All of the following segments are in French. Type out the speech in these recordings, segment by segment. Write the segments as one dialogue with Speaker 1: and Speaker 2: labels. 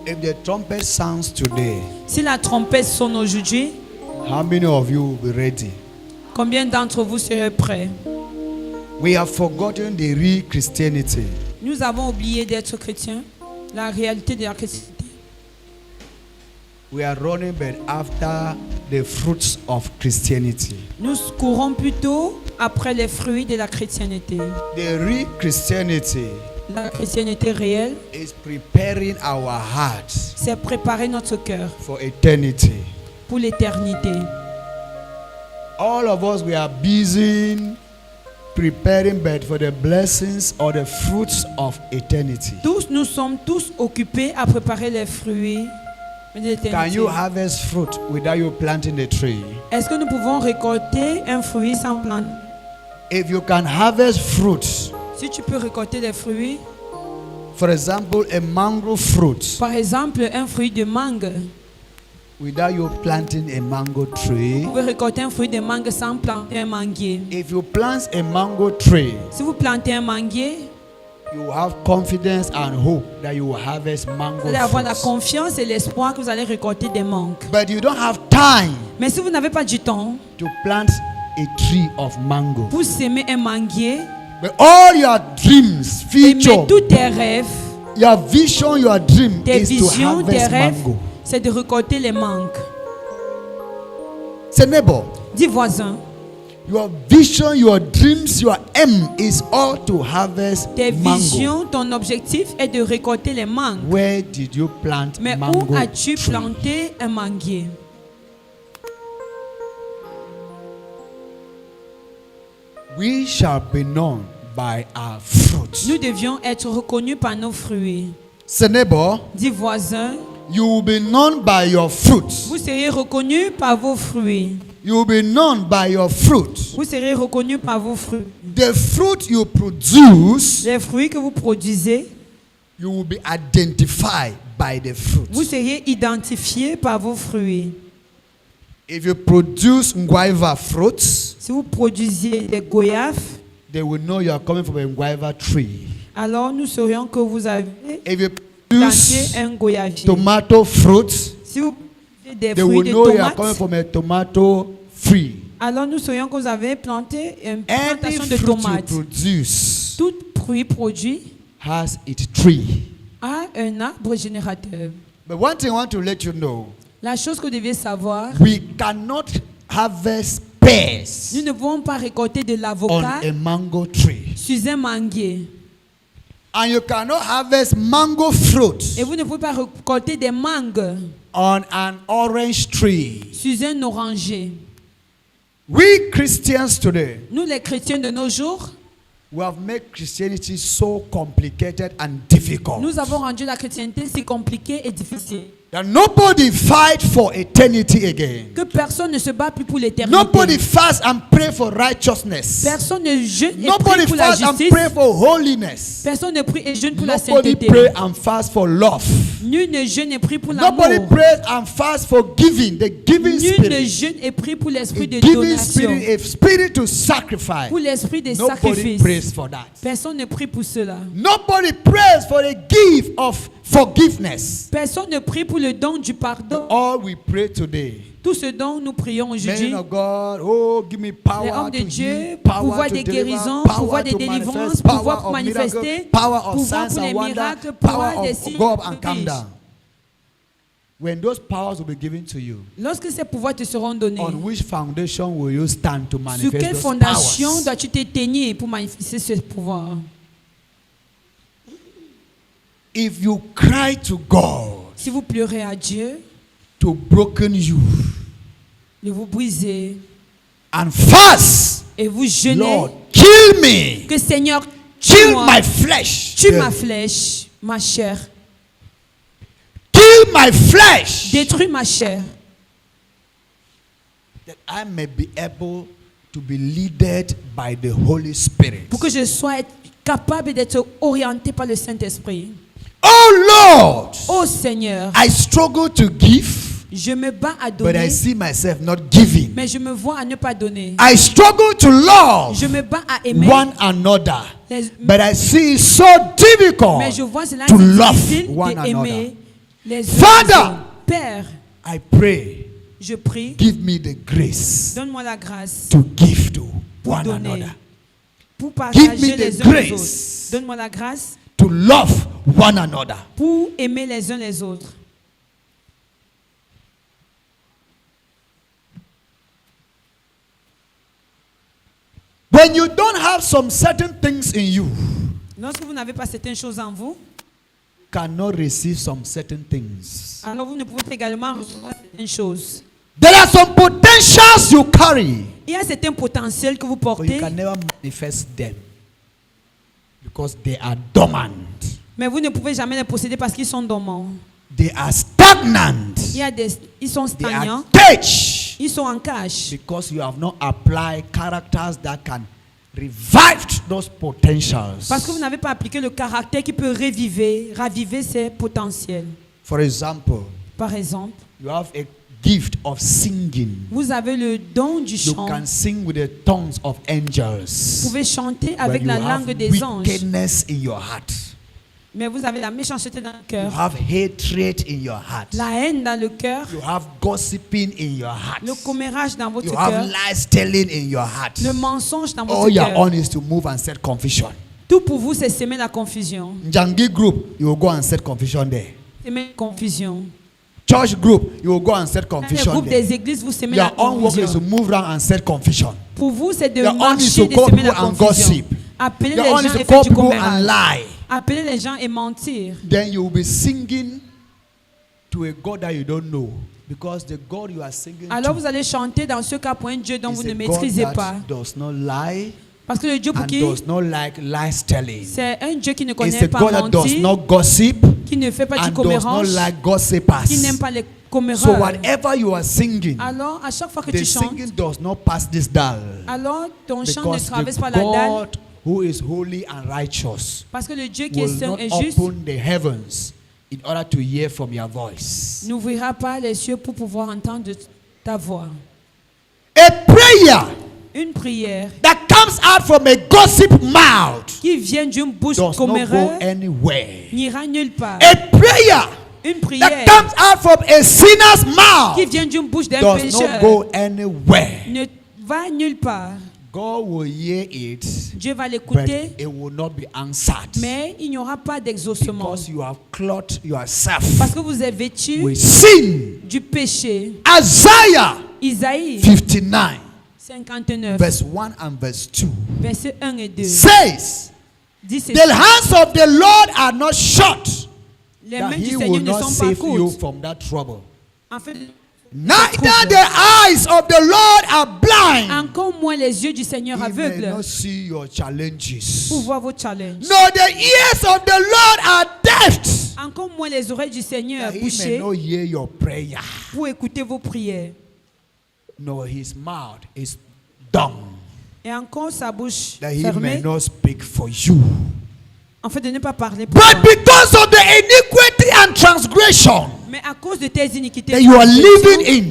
Speaker 1: If the trumpet sounds today,
Speaker 2: Si la trompette sonne aujourd'hui,
Speaker 1: how many of you will be ready?
Speaker 2: combien d'entre vous seraient prêts?
Speaker 1: We have forgotten the real Christianity.
Speaker 2: Nous avons oublié d'être chrétiens, la réalité de la chrétienté.
Speaker 1: We are running but after the fruits of Christianity.
Speaker 2: Nous courons plutôt après les fruits de la chrétienté.
Speaker 1: The real Christianity
Speaker 2: La chrétienté réelle,
Speaker 1: is preparing our hearts
Speaker 2: c'est préparer notre cœur
Speaker 1: for eternity.
Speaker 2: pour l'éternité.
Speaker 1: All of us, we are busy preparing but for the blessings or the fruits of eternity.
Speaker 2: Nous sommes tous occupés à préparer les fruits de
Speaker 1: Can
Speaker 2: l'éternité.
Speaker 1: you harvest fruit without you planting the tree?
Speaker 2: Est-ce que nous pouvons récolter un fruit sans planter?
Speaker 1: If you can harvest fruits,
Speaker 2: Si tu peux récolter les fruits,
Speaker 1: for example, a mango fruit,
Speaker 2: par exemple un fruit de mangue,
Speaker 1: without you planting a mango tree,
Speaker 2: vous pouvez récolter un fruit de mangue sans planter un manguier.
Speaker 1: if you plant a mango tree,
Speaker 2: Si vous plantez un manguier,
Speaker 1: you have confidence and hope that you will harvest mango
Speaker 2: vous allez avoir la
Speaker 1: fruits.
Speaker 2: confiance et l'espoir que vous allez récolter des mangues.
Speaker 1: But you don't have time
Speaker 2: Mais si vous n'avez pas du temps
Speaker 1: to plant a tree of mango.
Speaker 2: pour s'aimer un manguier,
Speaker 1: But all your dreams,
Speaker 2: aimer
Speaker 1: future,
Speaker 2: tous tes rêves,
Speaker 1: your vision, your dream
Speaker 2: tes
Speaker 1: is to
Speaker 2: visions, tes
Speaker 1: harvest
Speaker 2: rêves,
Speaker 1: mango.
Speaker 2: c'est de récolter les mangues.
Speaker 1: Say neighbor,
Speaker 2: Dis voisin,
Speaker 1: your vision, your dreams, your aim is all to harvest
Speaker 2: tes
Speaker 1: mango.
Speaker 2: visions, ton objectif est de récolter les mangues.
Speaker 1: Where did you plant
Speaker 2: Mais
Speaker 1: mango
Speaker 2: où as-tu
Speaker 1: tree?
Speaker 2: planté un manguier?
Speaker 1: We shall be known by our fruits.
Speaker 2: Nous devions être reconnus par nos fruits.
Speaker 1: Say neighbor,
Speaker 2: Dis voisin,
Speaker 1: you will be known by your fruits.
Speaker 2: vous serez reconnus par vos fruits.
Speaker 1: You will be known by your fruits.
Speaker 2: Vous serez reconnus par vos fruits.
Speaker 1: The fruit you produce,
Speaker 2: Les fruits que vous produisez,
Speaker 1: you will be identified by the fruit.
Speaker 2: vous serez identifiés par vos fruits.
Speaker 1: If you produce guava fruits,
Speaker 2: Si vous produisez des goyaves,
Speaker 1: they will know you are coming from a guava tree.
Speaker 2: alors nous saurions que vous avez
Speaker 1: If you
Speaker 2: planté
Speaker 1: produce
Speaker 2: un goyavier.
Speaker 1: tomato fruits,
Speaker 2: Si vous produisez des
Speaker 1: they
Speaker 2: fruits
Speaker 1: will
Speaker 2: de
Speaker 1: know you are coming
Speaker 2: tomates,
Speaker 1: from a tomato tree.
Speaker 2: alors nous saurions que vous avez planté une
Speaker 1: Any
Speaker 2: plantation de
Speaker 1: fruit you
Speaker 2: tomates.
Speaker 1: produce
Speaker 2: Tout fruit produit
Speaker 1: has its tree.
Speaker 2: a un arbre générateur.
Speaker 1: But one thing I want to let you know,
Speaker 2: La chose que vous devez savoir,
Speaker 1: we cannot harvest pears
Speaker 2: nous ne pouvons pas récolter de
Speaker 1: on
Speaker 2: l'avocat
Speaker 1: a mango tree.
Speaker 2: sur un manguier.
Speaker 1: And you cannot harvest mango fruit
Speaker 2: Et vous ne pouvez pas récolter des mangues
Speaker 1: on an orange tree.
Speaker 2: sur un oranger.
Speaker 1: We Christians today,
Speaker 2: Nous, les chrétiens de nos jours,
Speaker 1: we have made Christianity so complicated and difficult
Speaker 2: nous avons rendu la chrétienté si compliquée et difficile
Speaker 1: that nobody fight for eternity again.
Speaker 2: que personne ne se bat plus pour l'éternité.
Speaker 1: Nobody fast and pray for righteousness.
Speaker 2: Personne ne jeûne et
Speaker 1: Nobody
Speaker 2: prie pour la
Speaker 1: fast and
Speaker 2: justice.
Speaker 1: pray for holiness.
Speaker 2: Personne ne prie et jeûne pour la
Speaker 1: Nobody
Speaker 2: sainteté.
Speaker 1: pray and fast for love.
Speaker 2: Nul ne jeûne et prie pour
Speaker 1: Nobody
Speaker 2: l'amour.
Speaker 1: prays and fast for giving, the giving
Speaker 2: Nul ne
Speaker 1: spirit.
Speaker 2: jeûne et prie pour l'esprit de
Speaker 1: A giving
Speaker 2: donation.
Speaker 1: spirit, a spirit to sacrifice.
Speaker 2: Pour l'esprit des
Speaker 1: Nobody
Speaker 2: sacrifices.
Speaker 1: prays for that.
Speaker 2: Personne ne prie pour cela.
Speaker 1: Nobody prays for the gift of forgiveness.
Speaker 2: Personne ne prie pour le don du pardon.
Speaker 1: All we pray today,
Speaker 2: Tout ce dont nous prions aujourd'hui,
Speaker 1: men of God, oh, give me
Speaker 2: les
Speaker 1: power
Speaker 2: hommes de
Speaker 1: to
Speaker 2: Dieu,
Speaker 1: heal, power
Speaker 2: pouvoir
Speaker 1: to
Speaker 2: des
Speaker 1: deliver,
Speaker 2: guérisons,
Speaker 1: power
Speaker 2: pouvoir des
Speaker 1: to
Speaker 2: délivrances,
Speaker 1: manifest,
Speaker 2: pouvoir
Speaker 1: power
Speaker 2: pour
Speaker 1: of miracle,
Speaker 2: manifester,
Speaker 1: power of
Speaker 2: pouvoir
Speaker 1: signs
Speaker 2: pour les
Speaker 1: and wonder,
Speaker 2: miracles,
Speaker 1: power
Speaker 2: pouvoir des
Speaker 1: of
Speaker 2: signes
Speaker 1: God and
Speaker 2: et
Speaker 1: come
Speaker 2: prodiges.
Speaker 1: down. When those powers will be given to you,
Speaker 2: Lorsque ces pouvoirs te seront donnés,
Speaker 1: on which foundation will you stand to
Speaker 2: sur
Speaker 1: manifest
Speaker 2: quelle
Speaker 1: those
Speaker 2: fondation
Speaker 1: powers?
Speaker 2: dois-tu te tenir pour manifester ce pouvoir?
Speaker 1: If you cry to God
Speaker 2: Si vous pleurez à Dieu,
Speaker 1: to broken you
Speaker 2: de vous briser
Speaker 1: and fast,
Speaker 2: et vous jeûnez,
Speaker 1: Lord, kill me,
Speaker 2: que Seigneur,
Speaker 1: kill
Speaker 2: tue-moi,
Speaker 1: my flesh,
Speaker 2: tue ma flèche, ma chair,
Speaker 1: kill my flesh,
Speaker 2: détruis ma chair,
Speaker 1: that I may be able to be led by the Holy Spirit.
Speaker 2: pour que je sois capable d'être orienté par le Saint-Esprit.
Speaker 1: Oh Lord,
Speaker 2: Oh Seigneur,
Speaker 1: I struggle to give,
Speaker 2: je me bats à
Speaker 1: but
Speaker 2: donner,
Speaker 1: I see myself not giving.
Speaker 2: mais je me vois à ne pas donner.
Speaker 1: I struggle to love
Speaker 2: Je me bats à aimer,
Speaker 1: one another,
Speaker 2: les-
Speaker 1: but I see it so difficult
Speaker 2: mais je vois cela
Speaker 1: to
Speaker 2: c'est
Speaker 1: love
Speaker 2: difficile
Speaker 1: one
Speaker 2: d'aimer.
Speaker 1: another.
Speaker 2: les uns
Speaker 1: Father,
Speaker 2: les autres. Père,
Speaker 1: I pray,
Speaker 2: je prie,
Speaker 1: give me the grace
Speaker 2: donne-moi la grâce
Speaker 1: to give to
Speaker 2: pour
Speaker 1: one
Speaker 2: donner,
Speaker 1: another,
Speaker 2: pour
Speaker 1: Give
Speaker 2: partager
Speaker 1: me the
Speaker 2: les uns les autres.
Speaker 1: grace.
Speaker 2: Donne-moi la grâce
Speaker 1: to love one another.
Speaker 2: pour aimer les uns les autres.
Speaker 1: When you don't have some certain things in you,
Speaker 2: Lorsque vous n'avez pas certaines choses en vous,
Speaker 1: cannot receive some certain things.
Speaker 2: alors vous ne pouvez également recevoir certaines choses.
Speaker 1: There are some potentials you carry,
Speaker 2: Il y a certains potentiels que vous
Speaker 1: but you
Speaker 2: portez,
Speaker 1: can never manifest them because they are dormant.
Speaker 2: mais vous ne pouvez jamais les posséder parce qu'ils sont dormants.
Speaker 1: They are stagnant.
Speaker 2: Ils sont
Speaker 1: They are
Speaker 2: stagnants,
Speaker 1: caged
Speaker 2: ils sont en cage.
Speaker 1: because you have not applied characters that can revive those potentials.
Speaker 2: Parce que vous n'avez pas appliqué le caractère qui peut raviver ces potentiels.
Speaker 1: For example,
Speaker 2: Par exemple,
Speaker 1: you have a gift of singing.
Speaker 2: vous avez le don du
Speaker 1: You
Speaker 2: chant.
Speaker 1: can sing with the tongues of
Speaker 2: Vous
Speaker 1: angels.
Speaker 2: pouvez chanter
Speaker 1: When
Speaker 2: avec
Speaker 1: you
Speaker 2: la
Speaker 1: have
Speaker 2: langue des anges.
Speaker 1: wickedness in your heart,
Speaker 2: Mais vous avez la méchanceté dans le
Speaker 1: you
Speaker 2: cœur,
Speaker 1: have hatred in your heart,
Speaker 2: la haine dans le cœur,
Speaker 1: you have gossiping in your heart,
Speaker 2: le commérage dans votre
Speaker 1: you have
Speaker 2: cœur,
Speaker 1: lies telling in your heart.
Speaker 2: le mensonge dans
Speaker 1: All
Speaker 2: votre
Speaker 1: you're
Speaker 2: cœur.
Speaker 1: on is to move and set confusion.
Speaker 2: Tout pour vous, c'est semer la confusion.
Speaker 1: Njangi group, you will go and set confusion there.
Speaker 2: Semer la confusion.
Speaker 1: Church group, you will go and set
Speaker 2: Dans les
Speaker 1: confusion
Speaker 2: groupes
Speaker 1: there.
Speaker 2: des églises, vous semez la
Speaker 1: Your own work is to
Speaker 2: confusion.
Speaker 1: move around and set confusion.
Speaker 2: Pour vous, c'est de
Speaker 1: Your own is
Speaker 2: marcher,
Speaker 1: to
Speaker 2: de
Speaker 1: call
Speaker 2: semer la
Speaker 1: people and
Speaker 2: confusion.
Speaker 1: gossip.
Speaker 2: Appeler les
Speaker 1: Your own is
Speaker 2: gens
Speaker 1: to
Speaker 2: et
Speaker 1: call
Speaker 2: faire du
Speaker 1: people and
Speaker 2: commérage.
Speaker 1: lie.
Speaker 2: Appeler les gens et mentir.
Speaker 1: Then you will be singing to a God that you don't know. Because the God you are singing
Speaker 2: Alors
Speaker 1: to
Speaker 2: vous allez chanter dans ce cas pour un Dieu dont
Speaker 1: is
Speaker 2: vous
Speaker 1: a
Speaker 2: ne
Speaker 1: God
Speaker 2: maîtrisez
Speaker 1: that
Speaker 2: pas.
Speaker 1: does not lie
Speaker 2: Parce que le Dieu pour
Speaker 1: and
Speaker 2: qui
Speaker 1: does not like lies telling.
Speaker 2: c'est un Dieu qui ne
Speaker 1: It's
Speaker 2: connaît
Speaker 1: a
Speaker 2: pas
Speaker 1: God that does
Speaker 2: mentir,
Speaker 1: not gossip
Speaker 2: qui ne fait pas du
Speaker 1: and does not
Speaker 2: commérage,
Speaker 1: like gossipers.
Speaker 2: qui n'aime pas les
Speaker 1: So
Speaker 2: comméreurs.
Speaker 1: whatever you are singing,
Speaker 2: Alors à chaque fois que
Speaker 1: the
Speaker 2: tu chantes,
Speaker 1: singing does not pass this dial.
Speaker 2: alors ton chant ne
Speaker 1: Because
Speaker 2: traverse
Speaker 1: the
Speaker 2: pas la dalle.
Speaker 1: God who is holy and righteous
Speaker 2: Parce que le Dieu qui est
Speaker 1: will
Speaker 2: saint
Speaker 1: not
Speaker 2: et juste
Speaker 1: open the heavens in order to hear from your voice.
Speaker 2: n'ouvrira pas les cieux pour pouvoir entendre ta voix.
Speaker 1: A prayer
Speaker 2: Une prière
Speaker 1: that comes out from a gossip mouth
Speaker 2: qui vient d'une bouche
Speaker 1: does not go
Speaker 2: comméreur
Speaker 1: anywhere.
Speaker 2: n'ira nulle part.
Speaker 1: A prayer
Speaker 2: Une
Speaker 1: that
Speaker 2: prière
Speaker 1: comes out from a sinner's
Speaker 2: qui
Speaker 1: mouth
Speaker 2: vient d'une bouche d'un
Speaker 1: does not
Speaker 2: pécheur
Speaker 1: go anywhere.
Speaker 2: ne va nulle part.
Speaker 1: God will hear it,
Speaker 2: Dieu va
Speaker 1: but
Speaker 2: l'écouter,
Speaker 1: it will not be answered.
Speaker 2: mais il n'y aura pas d'exaucement.
Speaker 1: Because you have clothed yourself
Speaker 2: Parce que vous êtes vêtus
Speaker 1: with sin.
Speaker 2: du péché.
Speaker 1: Isaiah
Speaker 2: Isaïe
Speaker 1: 59,
Speaker 2: 59,
Speaker 1: verse 1 and verse 2
Speaker 2: versets 1 et 2.
Speaker 1: says,
Speaker 2: Dit ceci,
Speaker 1: The hands of the Lord are not short,
Speaker 2: les
Speaker 1: that
Speaker 2: mains
Speaker 1: he
Speaker 2: du
Speaker 1: will
Speaker 2: Seigneur ne
Speaker 1: not
Speaker 2: sont pas
Speaker 1: save you
Speaker 2: courtes.
Speaker 1: from that trouble.
Speaker 2: En fait,
Speaker 1: Neither the eyes of the Lord are blind,
Speaker 2: encore moins les yeux du Seigneur
Speaker 1: he may
Speaker 2: aveugles
Speaker 1: not see your challenges.
Speaker 2: pour voir vos challenges.
Speaker 1: Nor the ears of the Lord are deaf,
Speaker 2: Encore moins les oreilles du Seigneur
Speaker 1: that he may
Speaker 2: bouchées
Speaker 1: not hear your prayer.
Speaker 2: pour écouter vos prières.
Speaker 1: Nor his mouth is dumb,
Speaker 2: Et encore sa bouche
Speaker 1: that he may
Speaker 2: fermée,
Speaker 1: not speak for you.
Speaker 2: en fait de ne pas parler pour
Speaker 1: But
Speaker 2: toi.
Speaker 1: because of the iniquity and transgression
Speaker 2: Mais à cause de tes iniquités
Speaker 1: that you are living in,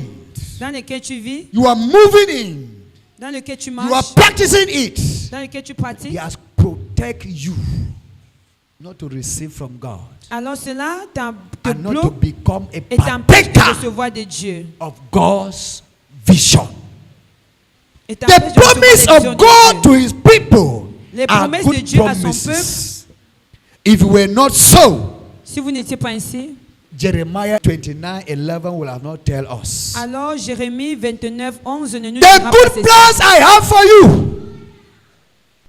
Speaker 2: dans lesquelles tu vis,
Speaker 1: you are moving in,
Speaker 2: dans lesquelles tu
Speaker 1: you are
Speaker 2: marches,
Speaker 1: practicing it,
Speaker 2: dans lesquelles tu
Speaker 1: he
Speaker 2: pratiques,
Speaker 1: has protect you not to receive from God
Speaker 2: alors cela te
Speaker 1: and not to
Speaker 2: bloque
Speaker 1: become a
Speaker 2: et t'empêche de
Speaker 1: partaker
Speaker 2: recevoir de Dieu.
Speaker 1: of God's vision.
Speaker 2: Et t'empêche
Speaker 1: The
Speaker 2: de recevoir
Speaker 1: promise
Speaker 2: les visions
Speaker 1: of
Speaker 2: de
Speaker 1: God
Speaker 2: Dieu.
Speaker 1: to his people
Speaker 2: Les
Speaker 1: are
Speaker 2: promesses de
Speaker 1: good
Speaker 2: Dieu à son
Speaker 1: promises. If it were not so,
Speaker 2: Si vous n'étiez pas ainsi,
Speaker 1: Jeremiah 29:11 will have not tell us.
Speaker 2: alors Jérémie 29, 11 ne nous
Speaker 1: The
Speaker 2: dira pas
Speaker 1: good
Speaker 2: ceci.
Speaker 1: plans I have for you.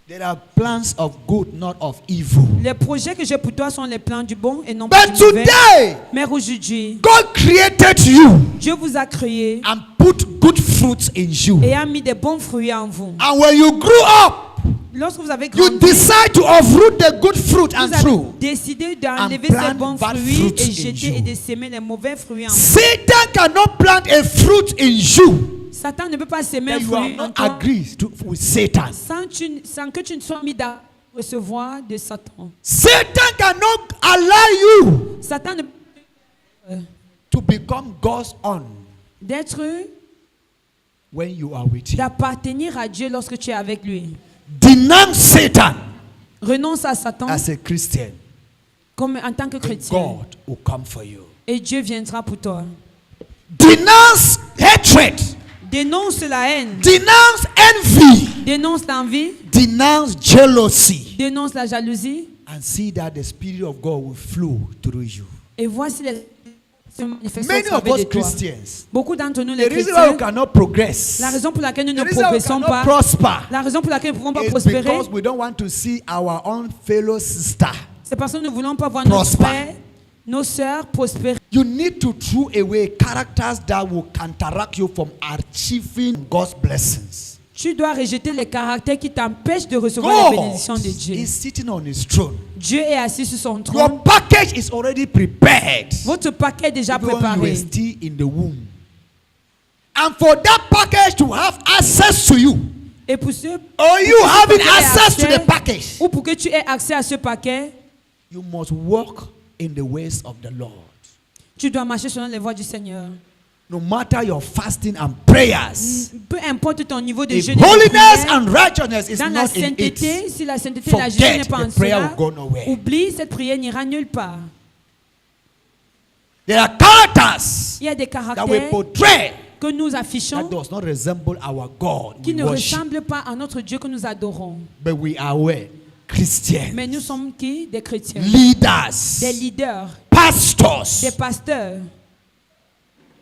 Speaker 1: There are plans of good, not of evil.
Speaker 2: Les projets que j'ai pour toi sont les plans du bon et non
Speaker 1: But
Speaker 2: pas du mauvais.
Speaker 1: today,
Speaker 2: Mais aujourd'hui,
Speaker 1: God created you
Speaker 2: Dieu vous a créé
Speaker 1: and put good fruits in you.
Speaker 2: et a mis des bons fruits en vous.
Speaker 1: And when you grew up,
Speaker 2: Lorsque vous avez
Speaker 1: you
Speaker 2: grandi,
Speaker 1: decide to uproot the good fruit
Speaker 2: vous
Speaker 1: and
Speaker 2: avez
Speaker 1: through.
Speaker 2: décidé d'enlever
Speaker 1: plant
Speaker 2: ces bons
Speaker 1: bad
Speaker 2: fruits
Speaker 1: fruits
Speaker 2: et
Speaker 1: in
Speaker 2: jeter
Speaker 1: you.
Speaker 2: et de s'aimer les mauvais fruits en vous.
Speaker 1: Satan cannot plant a fruit in you
Speaker 2: Satan ne peut pas s'aimer
Speaker 1: that
Speaker 2: un
Speaker 1: you have
Speaker 2: fruit en
Speaker 1: not
Speaker 2: toi
Speaker 1: agreed with Satan.
Speaker 2: sans que tu ne sois mis à recevoir de Satan.
Speaker 1: Satan cannot allow you
Speaker 2: Satan ne
Speaker 1: to become God's own
Speaker 2: d'être,
Speaker 1: when you are with him.
Speaker 2: d'appartenir à Dieu lorsque tu es avec lui.
Speaker 1: Denounce Satan
Speaker 2: Renonce à Satan
Speaker 1: as a Christian.
Speaker 2: comme en tant que
Speaker 1: And
Speaker 2: chrétien.
Speaker 1: God will come for you.
Speaker 2: Et Dieu viendra pour toi.
Speaker 1: Denounce hatred.
Speaker 2: Dénonce la haine.
Speaker 1: Denounce envy.
Speaker 2: Dénonce l'envie.
Speaker 1: Denounce jealousy.
Speaker 2: Dénonce la jalousie.
Speaker 1: And see that the Spirit of God will flow through you.
Speaker 2: Et voici les se manifester
Speaker 1: Many
Speaker 2: au
Speaker 1: of
Speaker 2: travers
Speaker 1: us
Speaker 2: de toi.
Speaker 1: Christians,
Speaker 2: Beaucoup d'entre nous,
Speaker 1: the
Speaker 2: les
Speaker 1: reason why we
Speaker 2: chrétiens,
Speaker 1: cannot progress,
Speaker 2: la raison pour laquelle nous
Speaker 1: the
Speaker 2: ne
Speaker 1: reason why we
Speaker 2: progressons
Speaker 1: cannot
Speaker 2: pas,
Speaker 1: prosper,
Speaker 2: la raison pour laquelle nous ne pouvons pas
Speaker 1: is
Speaker 2: prospérer,
Speaker 1: because we don't want to see our own fellow sister.
Speaker 2: c'est parce que nous ne voulons pas voir nos
Speaker 1: Prosper.
Speaker 2: frères, nos sœurs prospérer.
Speaker 1: You need to throw away characters that will counteract you from achieving God's blessings.
Speaker 2: Tu dois rejeter les caractères qui t'empêchent de recevoir les
Speaker 1: God
Speaker 2: bénédictions de Dieu.
Speaker 1: is sitting on his throne.
Speaker 2: Dieu est assis sur son trône.
Speaker 1: Your package is already prepared.
Speaker 2: Votre paquet est déjà
Speaker 1: Even when you
Speaker 2: préparé.
Speaker 1: are still in the womb. And for that package to have access to you,
Speaker 2: Et pour ceux
Speaker 1: or you
Speaker 2: pour que
Speaker 1: having
Speaker 2: tu aies
Speaker 1: access to
Speaker 2: accès-
Speaker 1: the package,
Speaker 2: ou pour que tu aies accès à ce paquet,
Speaker 1: you must walk in the ways of the Lord.
Speaker 2: tu dois marcher selon les voies du Seigneur.
Speaker 1: No matter your fasting and prayers,
Speaker 2: Peu importe ton niveau de
Speaker 1: if
Speaker 2: jeûne et de
Speaker 1: holiness
Speaker 2: prière,
Speaker 1: and righteousness is
Speaker 2: dans la
Speaker 1: not in
Speaker 2: sainteté,
Speaker 1: it,
Speaker 2: si la sainteté et la
Speaker 1: forget
Speaker 2: jeûne n'est pas en
Speaker 1: the prayer
Speaker 2: cela,
Speaker 1: will go nowhere.
Speaker 2: oublie, cette prière n'ira nulle part.
Speaker 1: There are characters
Speaker 2: Il y a des
Speaker 1: that we
Speaker 2: caractères
Speaker 1: portray
Speaker 2: que nous
Speaker 1: that
Speaker 2: affichons
Speaker 1: does not resemble our God
Speaker 2: qui
Speaker 1: we
Speaker 2: ne
Speaker 1: worship.
Speaker 2: ressemblent pas à notre Dieu que nous adorons.
Speaker 1: But we are aware, Christians,
Speaker 2: Mais nous sommes qui? Des chrétiens,
Speaker 1: leaders,
Speaker 2: des leaders,
Speaker 1: pastors.
Speaker 2: des pasteurs.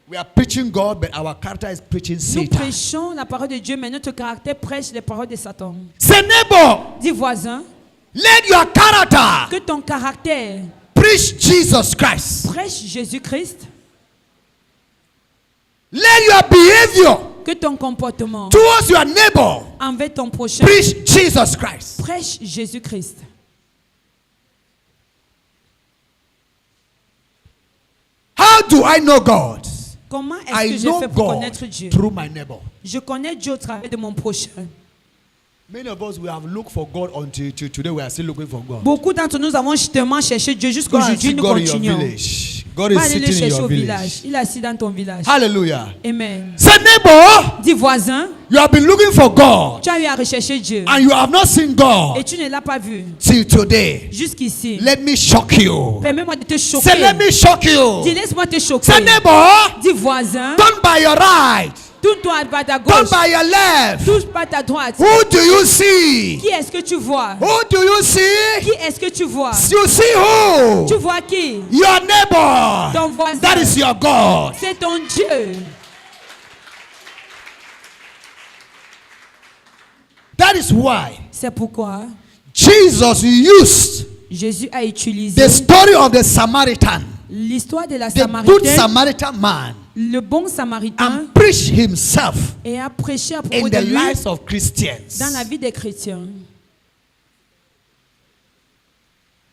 Speaker 1: We are preaching God, but our character is preaching
Speaker 2: Nous
Speaker 1: Satan.
Speaker 2: prêchons la parole de Dieu, mais notre caractère prêche les paroles de Satan.
Speaker 1: Say, neighbor,
Speaker 2: Dis voisin,
Speaker 1: let your character
Speaker 2: que ton caractère
Speaker 1: preach Jesus Christ.
Speaker 2: prêche Jésus-Christ,
Speaker 1: Let your behavior
Speaker 2: que ton comportement
Speaker 1: towards your neighbor
Speaker 2: envers ton prochain
Speaker 1: preach Jesus Christ.
Speaker 2: prêche Jésus-Christ.
Speaker 1: How do I know God?
Speaker 2: Comment est-ce
Speaker 1: I
Speaker 2: que je
Speaker 1: know
Speaker 2: fais pour
Speaker 1: God
Speaker 2: connaître Dieu?
Speaker 1: through my neighbor.
Speaker 2: Je connais Dieu au travers de mon prochain.
Speaker 1: Many of us, we have looked for God until today. We are still looking for God.
Speaker 2: Beaucoup d'entre nous avons justement cherché Dieu
Speaker 1: Go and
Speaker 2: jusqu'aujourd'hui,
Speaker 1: see
Speaker 2: nous
Speaker 1: God in your
Speaker 2: continuons.
Speaker 1: village. God is
Speaker 2: Va aller le
Speaker 1: sitting in
Speaker 2: chercher
Speaker 1: your
Speaker 2: au village.
Speaker 1: village.
Speaker 2: Il est assis dans ton village.
Speaker 1: Hallelujah.
Speaker 2: Amen.
Speaker 1: Say, neighbor,
Speaker 2: Dis voisin,
Speaker 1: you have been looking for God
Speaker 2: tu as eu à rechercher Dieu
Speaker 1: and you have not seen
Speaker 2: et
Speaker 1: God
Speaker 2: tu ne l'as pas vu
Speaker 1: till today.
Speaker 2: jusqu'ici.
Speaker 1: Let me shock you.
Speaker 2: Permets-moi de te
Speaker 1: Say,
Speaker 2: choquer.
Speaker 1: let me shock you.
Speaker 2: Dis, laisse-moi te choquer.
Speaker 1: Say, neighbor,
Speaker 2: Dis voisin,
Speaker 1: turn by your right,
Speaker 2: tourne-toi par ta
Speaker 1: turn
Speaker 2: gauche,
Speaker 1: by your left.
Speaker 2: touche par ta droite.
Speaker 1: Who do you see?
Speaker 2: Qui est-ce que tu vois?
Speaker 1: Who do you see?
Speaker 2: Qui est-ce que tu vois?
Speaker 1: You see who?
Speaker 2: Tu vois qui?
Speaker 1: Your neighbor.
Speaker 2: Ton voisin.
Speaker 1: That is your God.
Speaker 2: C'est ton Dieu.
Speaker 1: That is why
Speaker 2: C'est pourquoi
Speaker 1: Jesus used
Speaker 2: Jésus a utilisé
Speaker 1: the story of the Samaritan,
Speaker 2: l'histoire de la
Speaker 1: the good
Speaker 2: Samaritaine,
Speaker 1: Samaritan man,
Speaker 2: le bon Samaritain,
Speaker 1: and preached himself
Speaker 2: et a prêché à propos
Speaker 1: in
Speaker 2: de
Speaker 1: the
Speaker 2: lui
Speaker 1: lives of Christians.
Speaker 2: dans la vie des chrétiens.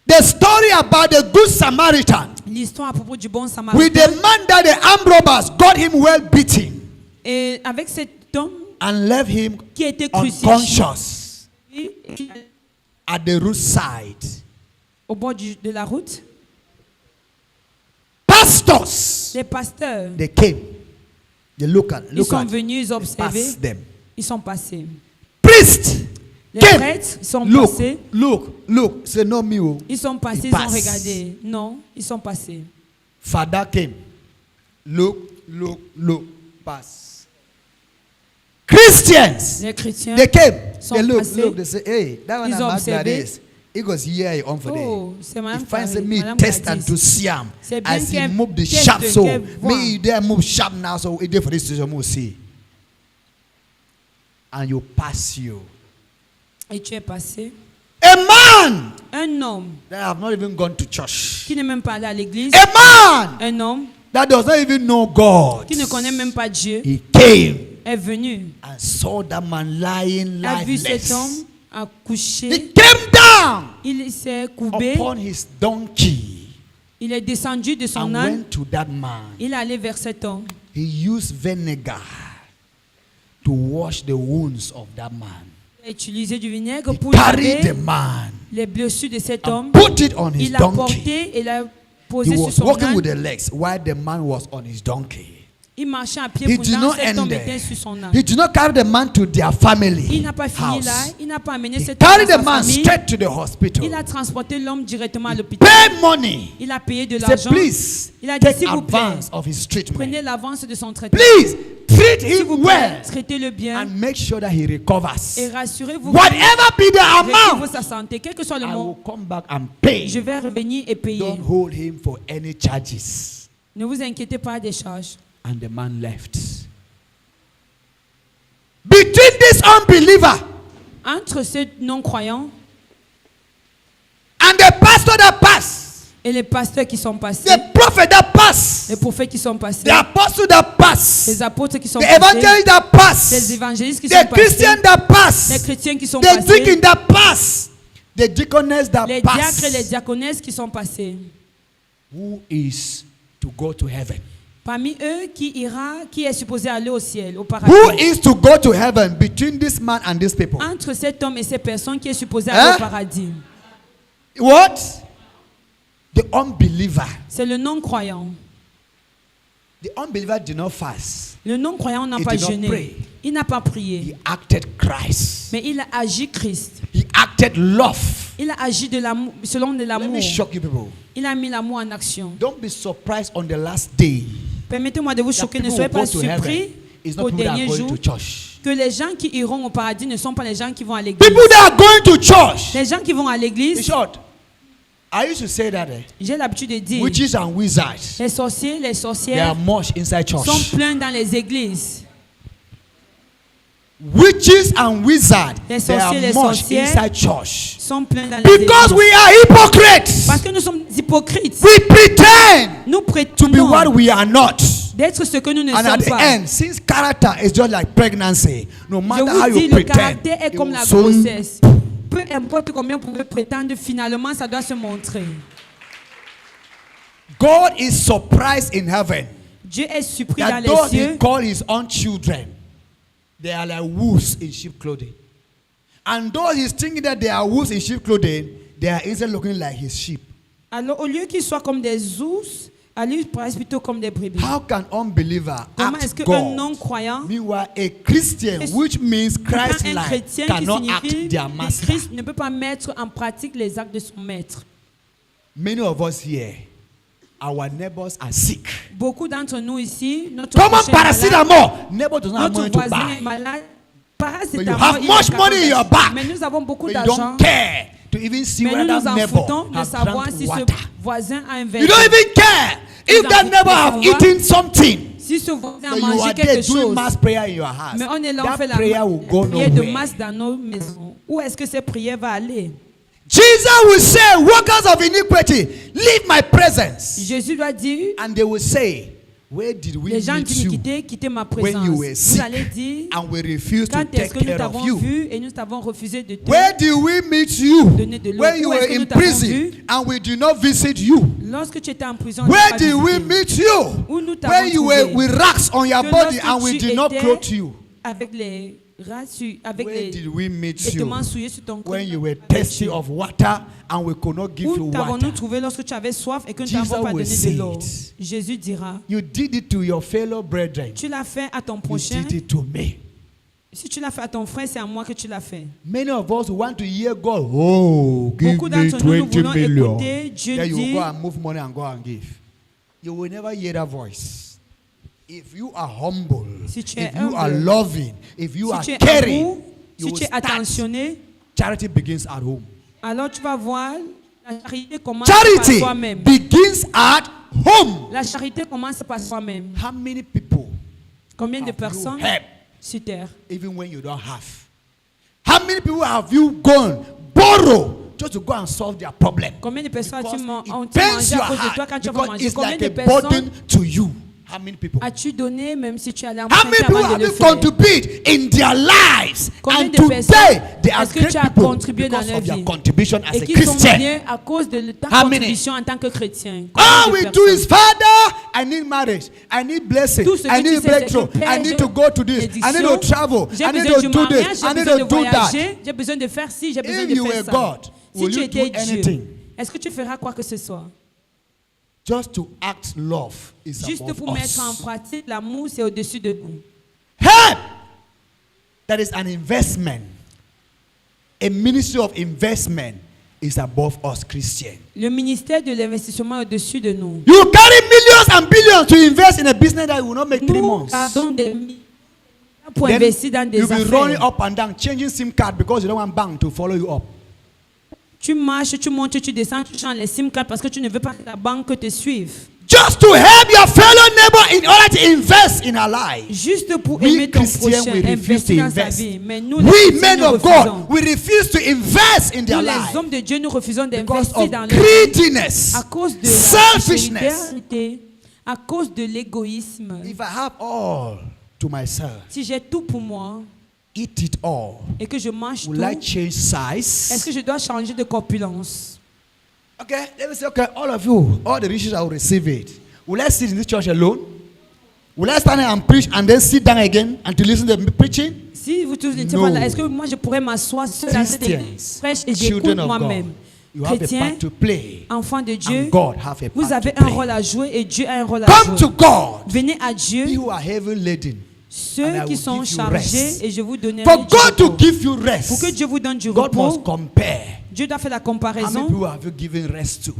Speaker 1: The story about the good Samaritan
Speaker 2: L'histoire à propos du bon
Speaker 1: with
Speaker 2: Samaritain.
Speaker 1: the man that the armed robbers got him well beaten
Speaker 2: Et avec cet homme
Speaker 1: and left him
Speaker 2: qui a été crucifié
Speaker 1: unconscious at the roadside.
Speaker 2: au bord de la route,
Speaker 1: Pastors,
Speaker 2: les pasteurs,
Speaker 1: they came. They look
Speaker 2: ils sont
Speaker 1: at,
Speaker 2: venus
Speaker 1: they
Speaker 2: observer,
Speaker 1: passed them.
Speaker 2: ils sont passés.
Speaker 1: Priest,
Speaker 2: Les
Speaker 1: came.
Speaker 2: prêtres sont
Speaker 1: Look,
Speaker 2: passés,
Speaker 1: look. Say no me. Oh.
Speaker 2: ils sont passés,
Speaker 1: Ils
Speaker 2: ils ont
Speaker 1: passent.
Speaker 2: regardé. Non, ils sont passés.
Speaker 1: Father came. Look. Pass. Christians,
Speaker 2: Les chrétiens,
Speaker 1: they came.
Speaker 2: sont
Speaker 1: They look.
Speaker 2: passés.
Speaker 1: They say, hey, that one
Speaker 2: Ils
Speaker 1: I'm
Speaker 2: ont
Speaker 1: like
Speaker 2: observé.
Speaker 1: this. He goes here on for
Speaker 2: oh,
Speaker 1: there.
Speaker 2: c'est
Speaker 1: He
Speaker 2: Madame
Speaker 1: finds
Speaker 2: Paris,
Speaker 1: me
Speaker 2: Madame
Speaker 1: test
Speaker 2: Gladys.
Speaker 1: and to see him
Speaker 2: C'est bien
Speaker 1: as he
Speaker 2: qu'elle
Speaker 1: move the
Speaker 2: teste,
Speaker 1: sharp so
Speaker 2: qu'elle voit.
Speaker 1: me there move sharp now so it there for this situation move see and you pass you
Speaker 2: Et tu es passé.
Speaker 1: a man
Speaker 2: Un homme
Speaker 1: that have not even gone to church,
Speaker 2: qui n'est même pas allé à l'église.
Speaker 1: a man
Speaker 2: Un homme
Speaker 1: that does not even know God,
Speaker 2: qui ne connaît même pas Dieu
Speaker 1: he came
Speaker 2: est venu.
Speaker 1: and saw that man lying
Speaker 2: A vu cet
Speaker 1: lifeless.
Speaker 2: homme accouché.
Speaker 1: He came down
Speaker 2: Il s'est courbé.
Speaker 1: upon his donkey
Speaker 2: Il est descendu de son
Speaker 1: and
Speaker 2: âne.
Speaker 1: went to that man.
Speaker 2: Il est allé vers cet homme.
Speaker 1: He used vinegar to wash the wounds of that man.
Speaker 2: Il a utilisé du vinaigre
Speaker 1: He
Speaker 2: pour
Speaker 1: carried the
Speaker 2: laver
Speaker 1: man
Speaker 2: les blessures de cet
Speaker 1: and
Speaker 2: homme.
Speaker 1: put it on his
Speaker 2: Il l'a
Speaker 1: donkey.
Speaker 2: porté et l'a
Speaker 1: He
Speaker 2: posé sur
Speaker 1: was
Speaker 2: son
Speaker 1: walking with
Speaker 2: âne.
Speaker 1: the legs while the man was on his donkey.
Speaker 2: Il marchait à pied
Speaker 1: He
Speaker 2: pour
Speaker 1: did
Speaker 2: dans
Speaker 1: not
Speaker 2: cet
Speaker 1: end
Speaker 2: homme
Speaker 1: there.
Speaker 2: était sur son âme.
Speaker 1: He did not carry the man to their family
Speaker 2: Il n'a pas fini
Speaker 1: house.
Speaker 2: là. Il n'a pas amené
Speaker 1: He
Speaker 2: cet homme
Speaker 1: carried
Speaker 2: dans
Speaker 1: the
Speaker 2: sa
Speaker 1: man
Speaker 2: famille.
Speaker 1: straight to the hospital.
Speaker 2: Il a transporté l'homme directement à l'hôpital.
Speaker 1: Pay money.
Speaker 2: Il a payé de
Speaker 1: He said,
Speaker 2: l'argent.
Speaker 1: please
Speaker 2: Il a dit,
Speaker 1: take
Speaker 2: s'il vous plaît,
Speaker 1: advance of his
Speaker 2: prenez
Speaker 1: treatment.
Speaker 2: l'avance de son traitement.
Speaker 1: Please treat
Speaker 2: S'il vous
Speaker 1: him
Speaker 2: plaît,
Speaker 1: well
Speaker 2: traitez-le bien
Speaker 1: and make sure that he recovers.
Speaker 2: et rassurez-vous
Speaker 1: Whatever be the
Speaker 2: réglez-vous
Speaker 1: amount,
Speaker 2: sa santé, quel que soit le
Speaker 1: I will
Speaker 2: mot.
Speaker 1: come back and pay.
Speaker 2: Je vais revenir et payer.
Speaker 1: Don't hold him for any charges.
Speaker 2: Ne vous inquiétez pas des charges.
Speaker 1: And the man left. Between this unbeliever
Speaker 2: Entre ce non-croyant
Speaker 1: and the pastor that passed,
Speaker 2: et les pasteurs qui sont passés,
Speaker 1: the prophet that passed,
Speaker 2: les prophètes qui sont passés,
Speaker 1: the apostle that passed,
Speaker 2: les apôtres qui sont
Speaker 1: the
Speaker 2: passés,
Speaker 1: evangelist that
Speaker 2: les
Speaker 1: passed,
Speaker 2: évangélistes qui
Speaker 1: the
Speaker 2: sont passés,
Speaker 1: Christian that
Speaker 2: les
Speaker 1: passed,
Speaker 2: chrétiens qui sont
Speaker 1: the
Speaker 2: passés,
Speaker 1: deacon that passed, the deaconess that
Speaker 2: les diacres et les
Speaker 1: passed.
Speaker 2: diaconesses qui sont passés.
Speaker 1: Who is to go to heaven?
Speaker 2: Parmi eux, qui est supposé aller au ciel, au paradis?
Speaker 1: Who is to go to heaven between this man and these people?
Speaker 2: Entre cet homme et ces personnes qui est supposé aller
Speaker 1: Hein?
Speaker 2: au paradis.
Speaker 1: What? The unbeliever.
Speaker 2: C'est le non-croyant.
Speaker 1: The unbeliever did not fast.
Speaker 2: Le non-croyant n'a
Speaker 1: He
Speaker 2: pas
Speaker 1: did not
Speaker 2: jeûné.
Speaker 1: pray.
Speaker 2: Il n'a pas prié.
Speaker 1: He acted Christ.
Speaker 2: Mais il a agi Christ.
Speaker 1: He acted love.
Speaker 2: Il a agi de l'amour, selon de
Speaker 1: Let
Speaker 2: l'amour.
Speaker 1: me shock you people.
Speaker 2: Il a mis l'amour en action.
Speaker 1: Don't be surprised on the last day.
Speaker 2: Permettez-moi de vous
Speaker 1: that
Speaker 2: choquer, ne
Speaker 1: people
Speaker 2: soyez
Speaker 1: who
Speaker 2: pas
Speaker 1: go to heaven
Speaker 2: surpris
Speaker 1: is not
Speaker 2: qu'au
Speaker 1: people that are
Speaker 2: dernier
Speaker 1: going
Speaker 2: jour,
Speaker 1: to church.
Speaker 2: que les gens qui iront au paradis ne sont pas les gens qui vont à l'église.
Speaker 1: People that are going to church.
Speaker 2: Les gens qui vont à
Speaker 1: In
Speaker 2: l'église,
Speaker 1: short, I used to say that
Speaker 2: j'ai l'habitude de dire,
Speaker 1: witches and wizards,
Speaker 2: les sorciers, les
Speaker 1: they are
Speaker 2: sorcières
Speaker 1: much inside
Speaker 2: sont
Speaker 1: church.
Speaker 2: pleins dans les églises.
Speaker 1: Witches and wizards,
Speaker 2: Les
Speaker 1: they are
Speaker 2: sorciers, les
Speaker 1: much
Speaker 2: sorcières
Speaker 1: inside church.
Speaker 2: Sont pleins dans les
Speaker 1: Because
Speaker 2: églises.
Speaker 1: we are hypocrites.
Speaker 2: Parce que nous sommes hypocrites.
Speaker 1: We pretend
Speaker 2: Nous
Speaker 1: to be
Speaker 2: prétendons
Speaker 1: what we are not.
Speaker 2: d'être ce que nous ne
Speaker 1: And at
Speaker 2: sommes
Speaker 1: the
Speaker 2: pas.
Speaker 1: end, since character is just like pregnancy, no
Speaker 2: Je
Speaker 1: matter how
Speaker 2: vous dis,
Speaker 1: you
Speaker 2: le
Speaker 1: pretend,
Speaker 2: caractère est
Speaker 1: it
Speaker 2: comme
Speaker 1: will
Speaker 2: la
Speaker 1: soon-
Speaker 2: grossesse. Peu importe combien vous pouvez prétendre, finalement, ça doit se montrer.
Speaker 1: God is surprised in heaven
Speaker 2: Dieu est surpris
Speaker 1: that
Speaker 2: dans
Speaker 1: those
Speaker 2: les
Speaker 1: he
Speaker 2: cieux.
Speaker 1: call his own children, they are like wolves in sheep clothing. And those he's thinking that they are wolves in sheep clothing, they are instead looking like his sheep.
Speaker 2: Alors, au lieu qu'ils soient comme des ours, à lui, il paraissent plutôt comme des brebis.
Speaker 1: How can unbeliever
Speaker 2: Comment est-ce
Speaker 1: act
Speaker 2: qu'un
Speaker 1: God?
Speaker 2: non-croyant,
Speaker 1: Meanwhile, a Christian, which means
Speaker 2: un
Speaker 1: Christ-like,
Speaker 2: chrétien qui
Speaker 1: cannot
Speaker 2: signifie
Speaker 1: act their
Speaker 2: que
Speaker 1: master.
Speaker 2: Christ ne peut pas mettre en pratique les actes de son maître?
Speaker 1: Many of us here, our neighbors are sick.
Speaker 2: Beaucoup d'entre nous ici, notre
Speaker 1: Common
Speaker 2: prochain malade,
Speaker 1: paracetamol. Neighbor does not have
Speaker 2: notre
Speaker 1: money to
Speaker 2: voisin est
Speaker 1: buy.
Speaker 2: malade.
Speaker 1: But
Speaker 2: Paracétamol,
Speaker 1: you have
Speaker 2: il est
Speaker 1: much
Speaker 2: capable
Speaker 1: money in your
Speaker 2: d'acheter.
Speaker 1: back.
Speaker 2: Mais nous avons beaucoup
Speaker 1: But you
Speaker 2: d'argent.
Speaker 1: don't care to even see
Speaker 2: Mais nous
Speaker 1: whether
Speaker 2: nous
Speaker 1: that
Speaker 2: en
Speaker 1: neighbor
Speaker 2: foutons de
Speaker 1: has
Speaker 2: savoir
Speaker 1: drank
Speaker 2: si ce
Speaker 1: water.
Speaker 2: voisin a un verre.
Speaker 1: You don't even care if
Speaker 2: Nous
Speaker 1: that
Speaker 2: en
Speaker 1: neighbor
Speaker 2: foutons
Speaker 1: have
Speaker 2: de savoir
Speaker 1: eaten something.
Speaker 2: si ce voisin a
Speaker 1: But you
Speaker 2: mangé
Speaker 1: are there
Speaker 2: quelque
Speaker 1: doing
Speaker 2: chose.
Speaker 1: mass prayer in your house.
Speaker 2: Mais on est là, on fait
Speaker 1: That prayer will go
Speaker 2: la prière de
Speaker 1: nowhere.
Speaker 2: masse dans nos maisons. Où est-ce que cette prière va aller?
Speaker 1: Jesus will say, workers of iniquity, leave my presence.
Speaker 2: Jésus doit dire,
Speaker 1: And they will say, where did we
Speaker 2: les gens
Speaker 1: meet you
Speaker 2: d'iniquité, quittez ma
Speaker 1: when
Speaker 2: présence.
Speaker 1: you were
Speaker 2: Vous
Speaker 1: sick
Speaker 2: allez dire,
Speaker 1: and we refused to
Speaker 2: quand est-ce
Speaker 1: take
Speaker 2: que nous
Speaker 1: care of
Speaker 2: t'avons
Speaker 1: you?
Speaker 2: vu et nous t'avons refusé de te...
Speaker 1: Where did we meet you
Speaker 2: Donner de l'eau.
Speaker 1: when you
Speaker 2: Où est-ce
Speaker 1: were
Speaker 2: que
Speaker 1: in
Speaker 2: nous t'avons
Speaker 1: prison
Speaker 2: vu?
Speaker 1: and we did not visit you?
Speaker 2: Lorsque tu étais en prison, on t'a
Speaker 1: Where
Speaker 2: pas
Speaker 1: did we
Speaker 2: visité.
Speaker 1: meet you
Speaker 2: Où nous t'avons
Speaker 1: when you were
Speaker 2: trouvé?
Speaker 1: with racks on your
Speaker 2: Que
Speaker 1: body
Speaker 2: lorsque
Speaker 1: and we
Speaker 2: tu
Speaker 1: did not
Speaker 2: étais
Speaker 1: clothe you?
Speaker 2: avec les rats, avec
Speaker 1: Where
Speaker 2: les
Speaker 1: did we meet you
Speaker 2: vêtements souillés sur ton corps.
Speaker 1: when you were thirsty of water and we could not give you
Speaker 2: Où t'avons-nous
Speaker 1: water?
Speaker 2: trouvé lorsque tu avais soif et que nous
Speaker 1: Jesus
Speaker 2: t'avons pas
Speaker 1: will
Speaker 2: donné
Speaker 1: say
Speaker 2: de l'eau?
Speaker 1: it.
Speaker 2: Jésus dira,
Speaker 1: You did it to your fellow brethren.
Speaker 2: tu l'as fait à ton
Speaker 1: You
Speaker 2: prochain.
Speaker 1: did it to me.
Speaker 2: Si tu l'as fait à ton frère, c'est à moi que tu l'as fait.
Speaker 1: Many of us want to hear God. Oh, give
Speaker 2: Beaucoup
Speaker 1: me
Speaker 2: d'entre nous, nous
Speaker 1: 20
Speaker 2: voulons
Speaker 1: million.
Speaker 2: écouter Dieu
Speaker 1: Then you will
Speaker 2: dire,
Speaker 1: go and move money and go and give. You will never hear that voice. If you are humble,
Speaker 2: Si tu
Speaker 1: if
Speaker 2: es
Speaker 1: you are
Speaker 2: humble,
Speaker 1: loving, if you
Speaker 2: si
Speaker 1: are
Speaker 2: tu es
Speaker 1: caring,
Speaker 2: amour,
Speaker 1: you
Speaker 2: si
Speaker 1: will
Speaker 2: tu es
Speaker 1: start.
Speaker 2: attentionné,
Speaker 1: Charity begins at home.
Speaker 2: alors tu vas voir, la charité commence par
Speaker 1: Charity
Speaker 2: soi-même.
Speaker 1: begins at home.
Speaker 2: La charité commence par soi-même.
Speaker 1: How many people
Speaker 2: Combien de
Speaker 1: have you
Speaker 2: personnes
Speaker 1: helped
Speaker 2: sur terre?
Speaker 1: even when you don't have? How many people have you gone borrow just to go and solve their problem?
Speaker 2: Combien de personnes
Speaker 1: Because
Speaker 2: ont
Speaker 1: it
Speaker 2: tu
Speaker 1: pains
Speaker 2: mangé
Speaker 1: your
Speaker 2: à cause de toi
Speaker 1: heart
Speaker 2: quand tu as
Speaker 1: because
Speaker 2: mangé?
Speaker 1: it's
Speaker 2: Combien
Speaker 1: like
Speaker 2: de
Speaker 1: a
Speaker 2: personnes
Speaker 1: burden to you. How many people?
Speaker 2: as-tu donné même si tu allais
Speaker 1: How
Speaker 2: emprunter
Speaker 1: many people
Speaker 2: avant
Speaker 1: have
Speaker 2: de le
Speaker 1: you
Speaker 2: faire?
Speaker 1: contributed in their lives?
Speaker 2: Combien
Speaker 1: And
Speaker 2: de personnes
Speaker 1: today they are
Speaker 2: est-ce que
Speaker 1: great
Speaker 2: tu as
Speaker 1: people
Speaker 2: contribué dans
Speaker 1: because
Speaker 2: leur
Speaker 1: of their
Speaker 2: vie?
Speaker 1: contribution as
Speaker 2: Et
Speaker 1: a
Speaker 2: qui sont
Speaker 1: Christian.
Speaker 2: bien à cause de ta
Speaker 1: How many?
Speaker 2: contribution en tant que chrétien.
Speaker 1: All
Speaker 2: Combien de
Speaker 1: we do
Speaker 2: personnes?
Speaker 1: is, Father, I need marriage, I need blessing,
Speaker 2: Tout ce que
Speaker 1: I
Speaker 2: tu
Speaker 1: need
Speaker 2: sais, c'est
Speaker 1: breakthrough,
Speaker 2: que, Père,
Speaker 1: I need to go to this, I need to travel,
Speaker 2: J'ai
Speaker 1: I need
Speaker 2: besoin
Speaker 1: to
Speaker 2: du
Speaker 1: do
Speaker 2: mariage,
Speaker 1: this,
Speaker 2: j'ai
Speaker 1: I need
Speaker 2: besoin
Speaker 1: to
Speaker 2: de
Speaker 1: do that.
Speaker 2: voyager, j'ai besoin de faire ci, j'ai besoin
Speaker 1: If
Speaker 2: de
Speaker 1: you
Speaker 2: faire
Speaker 1: were
Speaker 2: ça.
Speaker 1: God,
Speaker 2: Si
Speaker 1: will
Speaker 2: tu
Speaker 1: you
Speaker 2: étais
Speaker 1: do
Speaker 2: Dieu,
Speaker 1: anything?
Speaker 2: est-ce que tu feras quoi que ce soit?
Speaker 1: just to act love is
Speaker 2: Juste
Speaker 1: above
Speaker 2: pour mettre en
Speaker 1: us.
Speaker 2: pratique l'amour, c'est au-dessus de nous.
Speaker 1: Help! That is an investment. A ministry of investment is above us, Christians.
Speaker 2: Le ministère de l'investissement est au-dessus de nous.
Speaker 1: You carry millions and billions to invest in a business that will not make 3
Speaker 2: Nous
Speaker 1: months.
Speaker 2: gardons des millions pour
Speaker 1: Then
Speaker 2: investir dans des
Speaker 1: you'll be running
Speaker 2: affaires.
Speaker 1: up and down, changing SIM card because you don't want bank to follow you up.
Speaker 2: Tu marches, tu montes, tu descends, tu changes les SIM cards parce que tu ne veux pas que la banque te suive.
Speaker 1: Just to help your fellow neighbor in order to invest in our lives.
Speaker 2: Juste pour
Speaker 1: We
Speaker 2: aimer ton
Speaker 1: Christians,
Speaker 2: prochain,
Speaker 1: we refuse to
Speaker 2: investir dans sa
Speaker 1: invest.
Speaker 2: vie. Mais nous, les
Speaker 1: We
Speaker 2: chrétiens,
Speaker 1: men
Speaker 2: nous
Speaker 1: of God,
Speaker 2: refusons.
Speaker 1: we refuse to invest in their
Speaker 2: Nous, les
Speaker 1: lives
Speaker 2: hommes de Dieu, nous refusons
Speaker 1: because
Speaker 2: d'investir
Speaker 1: of
Speaker 2: dans leur vie
Speaker 1: greediness,
Speaker 2: à cause de la
Speaker 1: selfishness.
Speaker 2: sécurité, à cause de l'égoïsme.
Speaker 1: If I have all to myself,
Speaker 2: Si j'ai tout pour moi
Speaker 1: eat it all,
Speaker 2: et que je mange tout,
Speaker 1: will I change
Speaker 2: est-ce
Speaker 1: size?
Speaker 2: que je dois changer de corpulence?
Speaker 1: Okay, let me say, okay, all of you, all the riches I will receive it. Will I sit in this church alone? Will I stand here and preach and then sit down again and to listen to the preaching?
Speaker 2: Si vous tous n'étiez
Speaker 1: No.
Speaker 2: pas là, est-ce que moi je pourrais m'asseoir seul dans cette église,
Speaker 1: Christians,
Speaker 2: prêche et j'écoute
Speaker 1: children of God,
Speaker 2: moi-même?
Speaker 1: you have a
Speaker 2: Chrétiens,
Speaker 1: part to play.
Speaker 2: enfants de Dieu,
Speaker 1: And God have a
Speaker 2: vous
Speaker 1: part
Speaker 2: avez
Speaker 1: to
Speaker 2: un
Speaker 1: play.
Speaker 2: rôle à jouer et Dieu a un rôle à
Speaker 1: Come to
Speaker 2: jouer.
Speaker 1: God,
Speaker 2: Venez à
Speaker 1: ye
Speaker 2: Dieu,
Speaker 1: who are heavy laden, and
Speaker 2: ceux
Speaker 1: I
Speaker 2: qui
Speaker 1: will
Speaker 2: sont
Speaker 1: give you
Speaker 2: chargés,
Speaker 1: rest.
Speaker 2: et je vous donnerai
Speaker 1: For
Speaker 2: du
Speaker 1: God to
Speaker 2: repos.
Speaker 1: give you
Speaker 2: Pour que
Speaker 1: rest,
Speaker 2: Dieu vous donne du
Speaker 1: God must
Speaker 2: repos,
Speaker 1: compare.
Speaker 2: Dieu doit faire la
Speaker 1: How many
Speaker 2: comparaison
Speaker 1: people have you given rest to?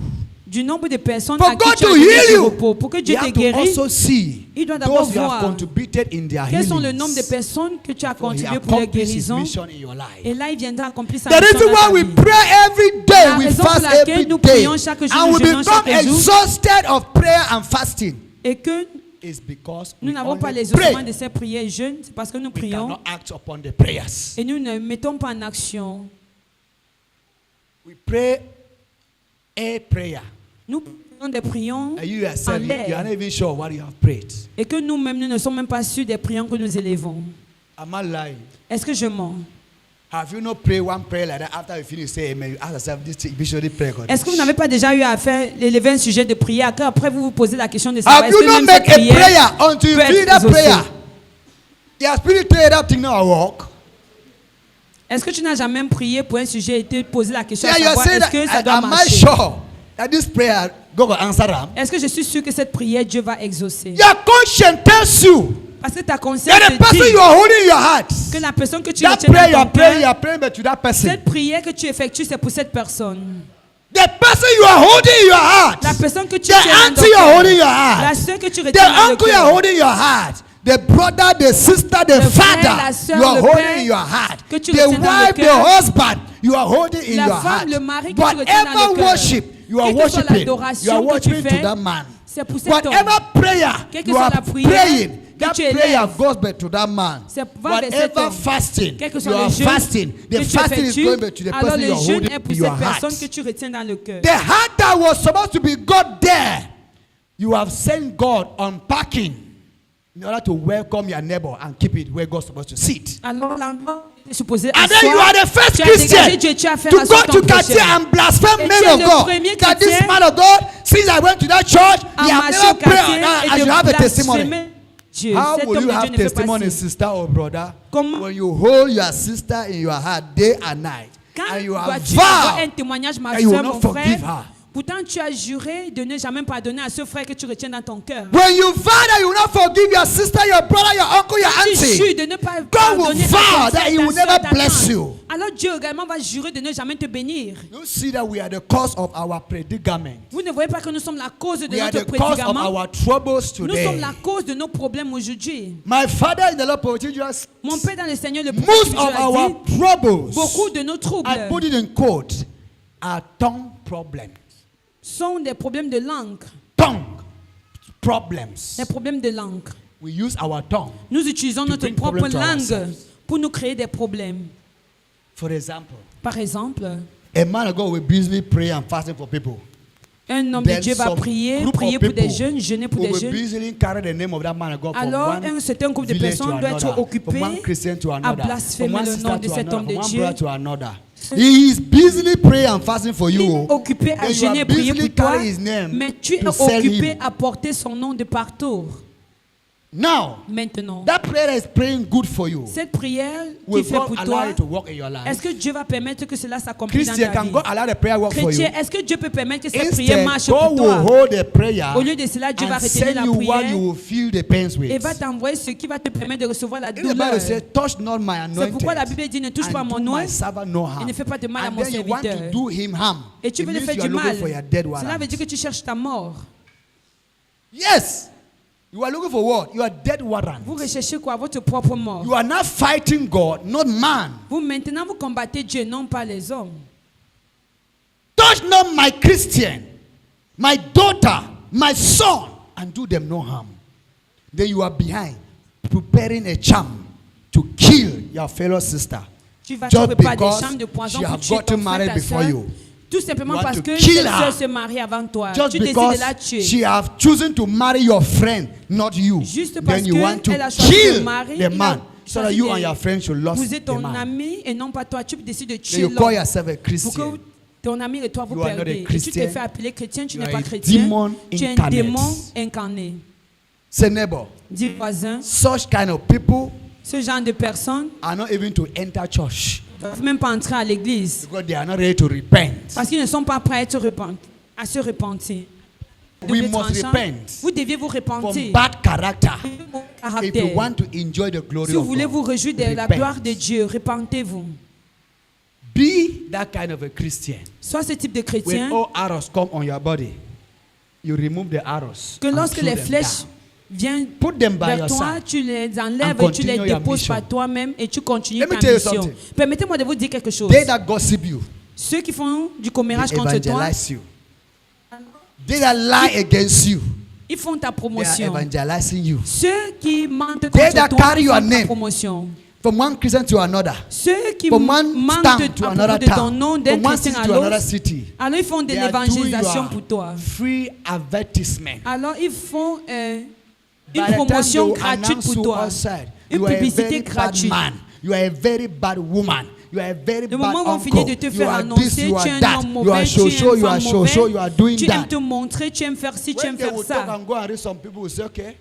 Speaker 2: du nombre de personnes
Speaker 1: For
Speaker 2: à qui
Speaker 1: God
Speaker 2: tu as
Speaker 1: to
Speaker 2: donné
Speaker 1: heal
Speaker 2: du
Speaker 1: you,
Speaker 2: repos. Pour que
Speaker 1: you
Speaker 2: Dieu te
Speaker 1: have to
Speaker 2: guérisse,
Speaker 1: also see
Speaker 2: il doit d'abord
Speaker 1: those you have
Speaker 2: voir
Speaker 1: contributed in their
Speaker 2: quels sont le nombre de
Speaker 1: healings.
Speaker 2: personnes que tu as
Speaker 1: For he
Speaker 2: contribué pour leur
Speaker 1: accomplished his
Speaker 2: guérison.
Speaker 1: mission in your
Speaker 2: Et
Speaker 1: life.
Speaker 2: là, il viendra accomplir sa
Speaker 1: The
Speaker 2: mission
Speaker 1: reason
Speaker 2: dans ta
Speaker 1: why we
Speaker 2: vie.
Speaker 1: pray every
Speaker 2: La
Speaker 1: day, we
Speaker 2: raison pour
Speaker 1: fast
Speaker 2: laquelle
Speaker 1: every
Speaker 2: nous
Speaker 1: day,
Speaker 2: prions chaque jour,
Speaker 1: and
Speaker 2: nous
Speaker 1: we
Speaker 2: jeûnons
Speaker 1: become
Speaker 2: chaque jour.
Speaker 1: exhausted of prayer and fasting,
Speaker 2: Et que
Speaker 1: is because
Speaker 2: nous
Speaker 1: we
Speaker 2: n'avons pas
Speaker 1: only
Speaker 2: les ossements
Speaker 1: pray.
Speaker 2: de ces prières et jeûnes, c'est parce que nous
Speaker 1: We
Speaker 2: prions
Speaker 1: cannot act upon the prayers.
Speaker 2: et nous ne mettons pas en action.
Speaker 1: We pray a prayer,
Speaker 2: Nous prions des prions
Speaker 1: and you yourself,
Speaker 2: en
Speaker 1: you are
Speaker 2: l'air
Speaker 1: not even sure what you have prayed.
Speaker 2: et que nous-mêmes, nous ne sommes même pas sûrs des prions que nous élevons.
Speaker 1: Am I lying?
Speaker 2: Est-ce que je mens?
Speaker 1: Have you not prayed one prayer like that after you finish say amen? You ask yourself this thing, should I pray God?
Speaker 2: Est-ce que vous n'avez pas déjà eu à faire élever un sujet de prière après vous vous posez la question de savoir
Speaker 1: Have
Speaker 2: est-ce
Speaker 1: you
Speaker 2: que
Speaker 1: not
Speaker 2: même
Speaker 1: make
Speaker 2: cette
Speaker 1: a
Speaker 2: prière
Speaker 1: prayer until you
Speaker 2: peut
Speaker 1: finish
Speaker 2: être
Speaker 1: that
Speaker 2: exaucée?
Speaker 1: prayer? Your spirit tell you that thing now work.
Speaker 2: Est-ce que tu n'as jamais prié pour un sujet et te posé la question
Speaker 1: Yeah,
Speaker 2: à
Speaker 1: you're
Speaker 2: savoir
Speaker 1: saying
Speaker 2: est-ce que ça
Speaker 1: that.
Speaker 2: doit
Speaker 1: Am I
Speaker 2: marcher?
Speaker 1: sure that this prayer God will answer them?
Speaker 2: Est-ce que je suis sûr que cette prière Dieu va exaucer?
Speaker 1: Your conscience tells you
Speaker 2: Parce que ta conscience
Speaker 1: that the
Speaker 2: te
Speaker 1: person
Speaker 2: dit
Speaker 1: you are holding in your heart,
Speaker 2: que la personne que tu
Speaker 1: that
Speaker 2: retiens
Speaker 1: prayer you
Speaker 2: dans
Speaker 1: are
Speaker 2: ton
Speaker 1: praying, you
Speaker 2: cœur,
Speaker 1: are praying, but to that person,
Speaker 2: cette prière que tu effectues, c'est pour cette personne.
Speaker 1: the person you are holding in your heart,
Speaker 2: La personne que tu
Speaker 1: the
Speaker 2: tiens dans
Speaker 1: auntie you are holding in
Speaker 2: ton
Speaker 1: your
Speaker 2: cœur, la
Speaker 1: heart,
Speaker 2: soeur que tu
Speaker 1: the
Speaker 2: retiens dans le
Speaker 1: uncle you are
Speaker 2: cœur,
Speaker 1: holding in your heart, the brother, the sister, the
Speaker 2: Le frère,
Speaker 1: father
Speaker 2: la sœur,
Speaker 1: you are
Speaker 2: le
Speaker 1: holding
Speaker 2: père
Speaker 1: in your heart,
Speaker 2: que tu
Speaker 1: the
Speaker 2: retiens dans le
Speaker 1: wife, the
Speaker 2: cœur,
Speaker 1: husband you are holding in
Speaker 2: la
Speaker 1: your
Speaker 2: femme,
Speaker 1: heart.
Speaker 2: le mari que tu retiens dans le
Speaker 1: Whatever
Speaker 2: cœur,
Speaker 1: worship you are
Speaker 2: quelle que soit
Speaker 1: worshiping, you
Speaker 2: l'adoration
Speaker 1: are
Speaker 2: que tu
Speaker 1: worshiping
Speaker 2: fais,
Speaker 1: to that man.
Speaker 2: c'est pour cet homme.
Speaker 1: Whatever prayer
Speaker 2: Quelle que
Speaker 1: you
Speaker 2: soit
Speaker 1: are
Speaker 2: la prière
Speaker 1: praying,
Speaker 2: que
Speaker 1: that
Speaker 2: tu
Speaker 1: prayer
Speaker 2: élèves,
Speaker 1: goes back to that man.
Speaker 2: c'est va vers cet
Speaker 1: Whatever
Speaker 2: homme.
Speaker 1: fasting
Speaker 2: Quel que
Speaker 1: you
Speaker 2: soit
Speaker 1: are
Speaker 2: le jeûne
Speaker 1: fasting,
Speaker 2: que
Speaker 1: the
Speaker 2: tu
Speaker 1: fasting is
Speaker 2: effectues,
Speaker 1: going back to the
Speaker 2: alors
Speaker 1: person you
Speaker 2: le
Speaker 1: are
Speaker 2: jeûne
Speaker 1: holding
Speaker 2: est pour
Speaker 1: in your
Speaker 2: cette
Speaker 1: heart.
Speaker 2: personne que tu retiens dans le cœur.
Speaker 1: The heart that was supposed to be God there, you have sent God unpacking in order to welcome your neighbor and keep it where God's supposed to sit.
Speaker 2: Alors l'endroit est supposé
Speaker 1: And then you are the first
Speaker 2: tu as dégagé
Speaker 1: Christian
Speaker 2: Dieu, tu as fait
Speaker 1: to
Speaker 2: asseoir
Speaker 1: go
Speaker 2: ton
Speaker 1: to Katia
Speaker 2: prochain.
Speaker 1: and blaspheme
Speaker 2: Et
Speaker 1: men
Speaker 2: tu es
Speaker 1: of
Speaker 2: le
Speaker 1: God.
Speaker 2: premier
Speaker 1: That this
Speaker 2: chrétien
Speaker 1: man of God, since I went to that church,
Speaker 2: à
Speaker 1: he has
Speaker 2: marcher
Speaker 1: never
Speaker 2: au
Speaker 1: prayed.
Speaker 2: quartier
Speaker 1: I
Speaker 2: et
Speaker 1: should
Speaker 2: de
Speaker 1: have a testimony.
Speaker 2: blasphémer Dieu.
Speaker 1: How
Speaker 2: Cet
Speaker 1: will
Speaker 2: homme
Speaker 1: you
Speaker 2: de
Speaker 1: have
Speaker 2: Dieu ne fait pas
Speaker 1: testimony,
Speaker 2: ci.
Speaker 1: sister or brother,
Speaker 2: Comment-
Speaker 1: when you hold your sister in your heart day and night,
Speaker 2: Quand
Speaker 1: and you have
Speaker 2: dois-tu avoir un
Speaker 1: vowed
Speaker 2: témoignage, ma
Speaker 1: that you will
Speaker 2: soeur,
Speaker 1: not
Speaker 2: mon
Speaker 1: forgive
Speaker 2: frère?
Speaker 1: her?
Speaker 2: Pourtant, tu as juré de ne jamais pardonner à ce frère que tu retiens dans ton cœur.
Speaker 1: When you vow that you will not forgive your sister, your brother, your uncle, your
Speaker 2: Tu
Speaker 1: auntie,
Speaker 2: jures de ne pas
Speaker 1: God
Speaker 2: pardonner
Speaker 1: will
Speaker 2: à
Speaker 1: vow
Speaker 2: ton
Speaker 1: that
Speaker 2: frère,
Speaker 1: He
Speaker 2: ta
Speaker 1: will
Speaker 2: soeur,
Speaker 1: never
Speaker 2: ta
Speaker 1: bless
Speaker 2: tante.
Speaker 1: you.
Speaker 2: Alors Dieu également va jurer de ne jamais te bénir.
Speaker 1: You see that we are the cause of our predicament.
Speaker 2: Vous ne voyez pas que nous sommes la cause de
Speaker 1: We are
Speaker 2: notre
Speaker 1: the cause of
Speaker 2: prédicament.
Speaker 1: our troubles
Speaker 2: Nous sommes
Speaker 1: today.
Speaker 2: la cause de nos problèmes aujourd'hui.
Speaker 1: My father in the Lord, Prophet Jesus,
Speaker 2: Mon Père dans le Seigneur, le
Speaker 1: most
Speaker 2: prophète
Speaker 1: of
Speaker 2: Joël
Speaker 1: our
Speaker 2: dit,
Speaker 1: troubles,
Speaker 2: beaucoup de nos troubles
Speaker 1: I put it in quote, are tongue problems.
Speaker 2: sont des problèmes de langue.
Speaker 1: Tongue problems.
Speaker 2: Des problèmes de langue.
Speaker 1: We use our tongue.
Speaker 2: Nous utilisons
Speaker 1: To
Speaker 2: notre
Speaker 1: bring
Speaker 2: propre
Speaker 1: problem to
Speaker 2: langue
Speaker 1: ourselves.
Speaker 2: pour nous créer des problèmes.
Speaker 1: For example,
Speaker 2: Par exemple,
Speaker 1: a man of God will busily pray and fasting for people.
Speaker 2: un homme de
Speaker 1: Then
Speaker 2: Dieu va
Speaker 1: some
Speaker 2: prier,
Speaker 1: group
Speaker 2: prier
Speaker 1: of
Speaker 2: pour des
Speaker 1: people
Speaker 2: jeunes, jeûner pour
Speaker 1: who
Speaker 2: des
Speaker 1: will
Speaker 2: jeunes.
Speaker 1: busily carry the name of that man of God from
Speaker 2: Alors,
Speaker 1: one
Speaker 2: un certain groupe de
Speaker 1: village to
Speaker 2: personnes doit être
Speaker 1: another,
Speaker 2: occupé
Speaker 1: from one Christian to
Speaker 2: à
Speaker 1: another, from
Speaker 2: blasphémer
Speaker 1: one
Speaker 2: le
Speaker 1: sister
Speaker 2: nom de
Speaker 1: to
Speaker 2: cet
Speaker 1: another,
Speaker 2: homme de
Speaker 1: from one
Speaker 2: Dieu.
Speaker 1: brother to another. He is busily praying and fasting for you.
Speaker 2: Occupé à
Speaker 1: Then you
Speaker 2: jeûner
Speaker 1: are
Speaker 2: et prier
Speaker 1: busily
Speaker 2: pour toi,
Speaker 1: carrying his name
Speaker 2: mais tu es
Speaker 1: to sell
Speaker 2: occupé
Speaker 1: him.
Speaker 2: à porter son nom de partout.
Speaker 1: Now,
Speaker 2: Maintenant,
Speaker 1: that prayer is praying good for you.
Speaker 2: cette prière qui
Speaker 1: Will
Speaker 2: fait
Speaker 1: God
Speaker 2: pour
Speaker 1: allow
Speaker 2: toi,
Speaker 1: it to work in your
Speaker 2: est-ce
Speaker 1: life?
Speaker 2: que Dieu va permettre que cela s'accomplisse dans
Speaker 1: Christian,
Speaker 2: ta
Speaker 1: can
Speaker 2: vie?
Speaker 1: God allow the prayer work for you?
Speaker 2: Chrétien, est-ce que Dieu peut permettre que cette prière
Speaker 1: Instead,
Speaker 2: marche
Speaker 1: God
Speaker 2: pour
Speaker 1: will
Speaker 2: toi?
Speaker 1: hold the prayer
Speaker 2: Au lieu de cela, Dieu va
Speaker 1: and
Speaker 2: retenir
Speaker 1: send
Speaker 2: la
Speaker 1: you what
Speaker 2: prière
Speaker 1: you will feel the pains with.
Speaker 2: et va t'envoyer ce qui va te permettre de recevoir la
Speaker 1: In the
Speaker 2: douleur.
Speaker 1: Bible says, touch not my
Speaker 2: C'est pourquoi la
Speaker 1: anointed
Speaker 2: Bible dit ne touche pas
Speaker 1: and
Speaker 2: mon
Speaker 1: do
Speaker 2: nom
Speaker 1: my servant no
Speaker 2: et
Speaker 1: harm.
Speaker 2: ne fais pas de mal à
Speaker 1: And
Speaker 2: mon
Speaker 1: then you want to
Speaker 2: serviteur.
Speaker 1: do him harm.
Speaker 2: Et tu
Speaker 1: It
Speaker 2: veux lui
Speaker 1: means
Speaker 2: faire
Speaker 1: you
Speaker 2: du
Speaker 1: are looking
Speaker 2: mal.
Speaker 1: for your dead
Speaker 2: Cela
Speaker 1: warrant.
Speaker 2: veut dire que tu cherches ta mort.
Speaker 1: Yes. You are looking for what? Your dead warrant.
Speaker 2: Vous recherchez quoi? Votre propre mort.
Speaker 1: You are not fighting God, not man.
Speaker 2: Vous maintenant vous combattez Dieu, non pas les hommes.
Speaker 1: Touch not my Christian, my daughter, my son, and do them no harm. Then you are behind, preparing a charm to kill your fellow sister.
Speaker 2: Tu vas te
Speaker 1: Just
Speaker 2: préparer des
Speaker 1: because
Speaker 2: charmes de poison
Speaker 1: she
Speaker 2: pour
Speaker 1: have
Speaker 2: tuer ton
Speaker 1: gotten
Speaker 2: frère,
Speaker 1: married
Speaker 2: ta
Speaker 1: before
Speaker 2: soeur.
Speaker 1: you.
Speaker 2: Tout simplement
Speaker 1: You want
Speaker 2: parce
Speaker 1: to
Speaker 2: que
Speaker 1: kill
Speaker 2: cette
Speaker 1: her.
Speaker 2: soeur se marie avant toi.
Speaker 1: Just
Speaker 2: Tu décides
Speaker 1: because
Speaker 2: de la tuer.
Speaker 1: she have chosen to marry your friend, not you.
Speaker 2: Juste parce
Speaker 1: Then you want to
Speaker 2: qu'elle a choisi de
Speaker 1: kill
Speaker 2: marier,
Speaker 1: the man so that you and your friend should lose
Speaker 2: Vous êtes
Speaker 1: the
Speaker 2: ton
Speaker 1: man.
Speaker 2: ami et non pas toi. Tu décides de
Speaker 1: Then
Speaker 2: tuer
Speaker 1: you call
Speaker 2: l'homme.
Speaker 1: yourself a
Speaker 2: Pour
Speaker 1: Christian.
Speaker 2: que ton ami et toi vous
Speaker 1: You are not a
Speaker 2: perdez. Et tu
Speaker 1: Christian.
Speaker 2: te fais appeler chrétien, tu
Speaker 1: You
Speaker 2: n'es
Speaker 1: are
Speaker 2: pas
Speaker 1: a
Speaker 2: chrétien.
Speaker 1: demon
Speaker 2: Tu es un
Speaker 1: incarnate.
Speaker 2: démon incarné.
Speaker 1: Say neighbor,
Speaker 2: Dis voisin,
Speaker 1: such kind of people
Speaker 2: ce genre de personnes
Speaker 1: are not even to enter church
Speaker 2: ne peuvent même pas entrer à l'église
Speaker 1: because they are not ready to repent.
Speaker 2: parce qu'ils ne sont pas prêts à se repentir.
Speaker 1: We
Speaker 2: Double
Speaker 1: must
Speaker 2: tranchant.
Speaker 1: repent
Speaker 2: Vous deviez vous
Speaker 1: from
Speaker 2: repentir.
Speaker 1: bad character
Speaker 2: Bon
Speaker 1: if
Speaker 2: caractère.
Speaker 1: you want to enjoy the glory
Speaker 2: Si vous
Speaker 1: of
Speaker 2: voulez vous
Speaker 1: God.
Speaker 2: réjouir de la
Speaker 1: Repent.
Speaker 2: gloire de Dieu, repentez-vous.
Speaker 1: Be that kind of a Christian.
Speaker 2: Sois ce type de
Speaker 1: When
Speaker 2: chrétien
Speaker 1: all arrows come on your body, you remove the arrows.
Speaker 2: que
Speaker 1: and
Speaker 2: lorsque
Speaker 1: throw
Speaker 2: les
Speaker 1: them
Speaker 2: flèches
Speaker 1: down.
Speaker 2: viennent
Speaker 1: Put them by
Speaker 2: vers
Speaker 1: your
Speaker 2: toi,
Speaker 1: side.
Speaker 2: tu les enlèves
Speaker 1: And
Speaker 2: et tu les
Speaker 1: continue your
Speaker 2: déposes
Speaker 1: mission.
Speaker 2: par toi-même et tu continues
Speaker 1: Let me
Speaker 2: ta
Speaker 1: tell you
Speaker 2: mission.
Speaker 1: something.
Speaker 2: Permettez-moi de vous dire quelque chose.
Speaker 1: They that gossip you,
Speaker 2: Ceux qui font du commérage
Speaker 1: they
Speaker 2: contre toi,
Speaker 1: evangelize you. They that lie against you,
Speaker 2: ils font ta
Speaker 1: they are
Speaker 2: promotion.
Speaker 1: evangelizing you.
Speaker 2: Ceux qui mentent
Speaker 1: They
Speaker 2: contre
Speaker 1: that
Speaker 2: toi,
Speaker 1: carry
Speaker 2: ils
Speaker 1: your
Speaker 2: font ta
Speaker 1: name.
Speaker 2: promotion.
Speaker 1: From one Christian to another.
Speaker 2: Ceux qui
Speaker 1: From one
Speaker 2: mentent
Speaker 1: town
Speaker 2: à
Speaker 1: to
Speaker 2: propos
Speaker 1: another
Speaker 2: de ton
Speaker 1: town.
Speaker 2: nom d'un
Speaker 1: From one
Speaker 2: chrétien
Speaker 1: city
Speaker 2: à
Speaker 1: to another
Speaker 2: l'autre,
Speaker 1: city.
Speaker 2: alors ils font de
Speaker 1: They are doing
Speaker 2: l'évangélisation
Speaker 1: your
Speaker 2: pour toi.
Speaker 1: free advertisement.
Speaker 2: Alors ils font une
Speaker 1: By the time
Speaker 2: promotion
Speaker 1: they will
Speaker 2: gratuite
Speaker 1: announce
Speaker 2: pour
Speaker 1: you
Speaker 2: toi.
Speaker 1: outside,
Speaker 2: Une
Speaker 1: you are a
Speaker 2: publicité
Speaker 1: very bad
Speaker 2: gratuite.
Speaker 1: man. You are a very bad woman. You are a very
Speaker 2: Le
Speaker 1: bad
Speaker 2: moment où on
Speaker 1: uncle.
Speaker 2: finit de te
Speaker 1: You
Speaker 2: faire
Speaker 1: are
Speaker 2: annoncer,
Speaker 1: this, you
Speaker 2: tu es
Speaker 1: are
Speaker 2: un
Speaker 1: that.
Speaker 2: homme
Speaker 1: You are
Speaker 2: mauvais, tu es
Speaker 1: so,
Speaker 2: une
Speaker 1: you are
Speaker 2: femme
Speaker 1: so, you are
Speaker 2: mauvaise,
Speaker 1: doing
Speaker 2: tu aimes
Speaker 1: that.
Speaker 2: te montrer, tu aimes faire ci, tu
Speaker 1: When
Speaker 2: aimes
Speaker 1: they
Speaker 2: faire
Speaker 1: will talk
Speaker 2: ça.
Speaker 1: and go and read, some people will say, okay,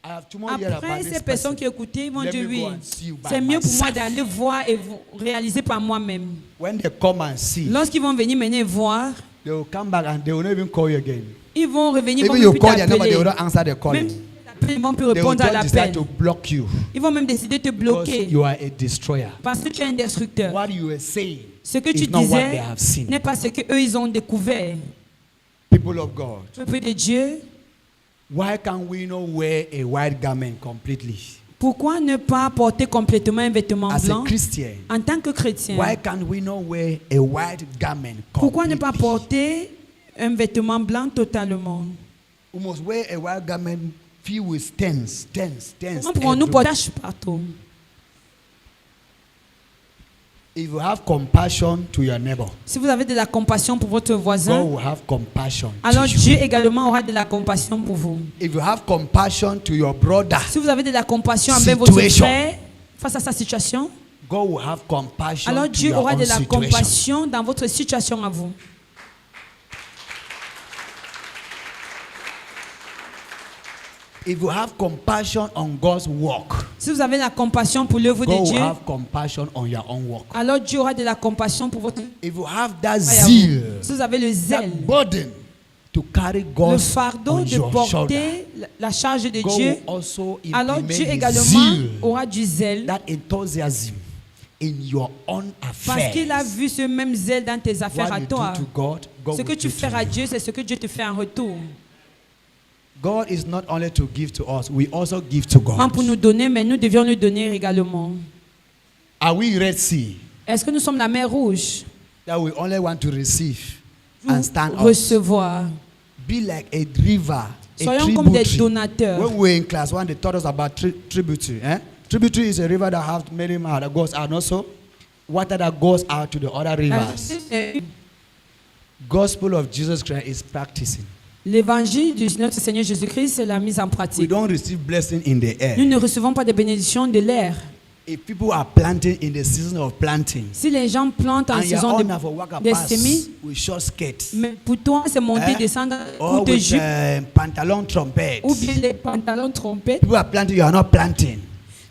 Speaker 1: I have too much here
Speaker 2: Après,
Speaker 1: about
Speaker 2: ces
Speaker 1: this
Speaker 2: personnes
Speaker 1: person.
Speaker 2: qui écoutaient, ils vont
Speaker 1: Let
Speaker 2: dire
Speaker 1: me
Speaker 2: oui,
Speaker 1: go and see you by
Speaker 2: c'est mieux pour moi
Speaker 1: myself.
Speaker 2: d'aller voir et réaliser par moi-même.
Speaker 1: When they come and see,
Speaker 2: Lorsqu'ils vont venir maintenant voir,
Speaker 1: they will come back and they will not even call you again.
Speaker 2: ils vont revenir, ils vont
Speaker 1: Even
Speaker 2: même
Speaker 1: you
Speaker 2: plus
Speaker 1: call their number, they will
Speaker 2: t'appeler.
Speaker 1: not answer the
Speaker 2: Même
Speaker 1: calling.
Speaker 2: si t'appelles, ils vont plus
Speaker 1: They will
Speaker 2: répondre à
Speaker 1: just decide
Speaker 2: l'appel.
Speaker 1: to block you
Speaker 2: Ils vont même décider de te
Speaker 1: because
Speaker 2: bloquer
Speaker 1: you are a destroyer.
Speaker 2: parce que tu es un destructeur.
Speaker 1: What you were saying
Speaker 2: Ce que tu
Speaker 1: is not what they
Speaker 2: disais
Speaker 1: have seen.
Speaker 2: n'est pas ce qu'eux ils ont découvert.
Speaker 1: People of God,
Speaker 2: Peuple de Dieu,
Speaker 1: why can't we not wear a white garment completely?
Speaker 2: pourquoi ne pas porter complètement un vêtement
Speaker 1: As a
Speaker 2: blanc
Speaker 1: Christian,
Speaker 2: en tant que chrétien?
Speaker 1: why can't we not wear a white garment
Speaker 2: Pourquoi ne pas
Speaker 1: completely?
Speaker 2: porter un vêtement blanc totalement?
Speaker 1: We must wear a white garment filled with stains.
Speaker 2: Comment pourrons-nous porter taches partout?
Speaker 1: If you have compassion to your neighbor,
Speaker 2: Si vous avez de la compassion pour votre
Speaker 1: God
Speaker 2: voisin,
Speaker 1: will have compassion
Speaker 2: alors
Speaker 1: to you.
Speaker 2: Dieu également aura de la compassion pour vous.
Speaker 1: If you have compassion to your brother,
Speaker 2: Si vous avez de la compassion envers votre
Speaker 1: Situation.
Speaker 2: frère face à sa situation,
Speaker 1: God will have compassion
Speaker 2: alors
Speaker 1: to
Speaker 2: Dieu
Speaker 1: your
Speaker 2: aura
Speaker 1: own
Speaker 2: de la
Speaker 1: situation.
Speaker 2: compassion dans votre situation à vous.
Speaker 1: If you have compassion on God's work,
Speaker 2: Si vous avez la compassion pour l'œuvre de
Speaker 1: God will
Speaker 2: Dieu,
Speaker 1: have compassion on your own work.
Speaker 2: alors Dieu aura de la compassion pour votre
Speaker 1: If you have that
Speaker 2: travail à vous.
Speaker 1: zeal,
Speaker 2: Si vous avez le zèle,
Speaker 1: that burden to carry
Speaker 2: le
Speaker 1: God's
Speaker 2: fardeau
Speaker 1: on
Speaker 2: de
Speaker 1: your shoulder,
Speaker 2: porter la charge de
Speaker 1: God
Speaker 2: Dieu,
Speaker 1: will also
Speaker 2: alors
Speaker 1: implement
Speaker 2: Dieu
Speaker 1: His
Speaker 2: également
Speaker 1: zeal,
Speaker 2: aura du zèle
Speaker 1: that enthusiasm in your own
Speaker 2: parce
Speaker 1: affairs.
Speaker 2: qu'il a vu ce même zèle dans tes affaires
Speaker 1: What
Speaker 2: à
Speaker 1: you
Speaker 2: toi.
Speaker 1: do to God, God
Speaker 2: Ce que
Speaker 1: will
Speaker 2: tu
Speaker 1: do to
Speaker 2: fais à
Speaker 1: you.
Speaker 2: Dieu, c'est ce que Dieu te fait en retour.
Speaker 1: God is not only to give to us, we also give to
Speaker 2: Pas
Speaker 1: God.
Speaker 2: pour nous donner, mais nous devions lui donner également.
Speaker 1: Are we Red Sea
Speaker 2: Est-ce que nous sommes la mer rouge?
Speaker 1: that we only want to receive and stand up?
Speaker 2: Recevoir.
Speaker 1: Be like a river, a
Speaker 2: Soyons comme des
Speaker 1: tributary.
Speaker 2: donateurs.
Speaker 1: When we were in class one, they taught us about tributary. Tributary is a river that has many mouths that goes out, and also water that goes out to the other rivers. Gospel of Jesus Christ is practicing.
Speaker 2: L'évangile de notre Seigneur Jésus-Christ, c'est la mise en
Speaker 1: We
Speaker 2: pratique.
Speaker 1: don't receive blessing in the
Speaker 2: Nous
Speaker 1: air.
Speaker 2: ne recevons pas de bénédictions de l'air.
Speaker 1: If people are planting in the season of planting,
Speaker 2: Si les gens plantent en
Speaker 1: and you're
Speaker 2: saison
Speaker 1: all
Speaker 2: de,
Speaker 1: now for work
Speaker 2: des
Speaker 1: pass
Speaker 2: semis,
Speaker 1: with short skirts,
Speaker 2: mais pour toi, c'est monter, descendre,
Speaker 1: or
Speaker 2: courte
Speaker 1: with
Speaker 2: jupe,
Speaker 1: pantalon trumpets,
Speaker 2: ou bien les pantalons trompettes.
Speaker 1: people are planting, you are not planting.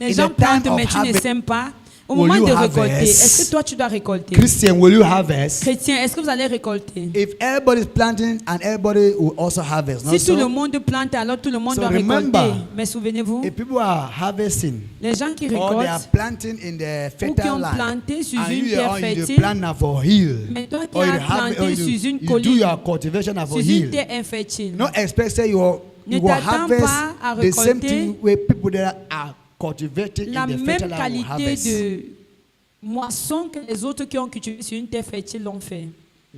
Speaker 2: Les
Speaker 1: In
Speaker 2: gens
Speaker 1: the time
Speaker 2: plantent, mais
Speaker 1: of
Speaker 2: tu ne
Speaker 1: harvest,
Speaker 2: sèmes pas. Au
Speaker 1: will
Speaker 2: moment
Speaker 1: you
Speaker 2: de récolter,
Speaker 1: harvest?
Speaker 2: est-ce que toi, tu dois récolter?
Speaker 1: Christian, will you harvest?
Speaker 2: Chrétien, est-ce que vous allez récolter?
Speaker 1: If everybody is planting and everybody will also harvest, not
Speaker 2: Si tout le
Speaker 1: so?
Speaker 2: monde plante, alors tout le monde
Speaker 1: So
Speaker 2: doit
Speaker 1: remember,
Speaker 2: récolter. Mais souvenez-vous,
Speaker 1: If people are harvesting
Speaker 2: les gens qui
Speaker 1: or they are
Speaker 2: récoltent,
Speaker 1: planting in the
Speaker 2: ou qui
Speaker 1: fertile
Speaker 2: ont
Speaker 1: land,
Speaker 2: planté sur
Speaker 1: and
Speaker 2: une
Speaker 1: you
Speaker 2: terre
Speaker 1: are you
Speaker 2: fertile,
Speaker 1: plant now for hill,
Speaker 2: mais toi qui
Speaker 1: or you
Speaker 2: as
Speaker 1: have
Speaker 2: planté sur une
Speaker 1: you do
Speaker 2: colline,
Speaker 1: your cultivation now for
Speaker 2: sur une
Speaker 1: hill.
Speaker 2: terre infertile,
Speaker 1: No expect say you
Speaker 2: Ne
Speaker 1: will
Speaker 2: t'attends
Speaker 1: harvest
Speaker 2: pas à
Speaker 1: the same
Speaker 2: récolter
Speaker 1: thing where people that are cultivating
Speaker 2: la
Speaker 1: in the
Speaker 2: même
Speaker 1: fertile land will
Speaker 2: qualité
Speaker 1: harvest.
Speaker 2: de moisson que les autres qui ont cultivé sur une terre fertile l'ont fait.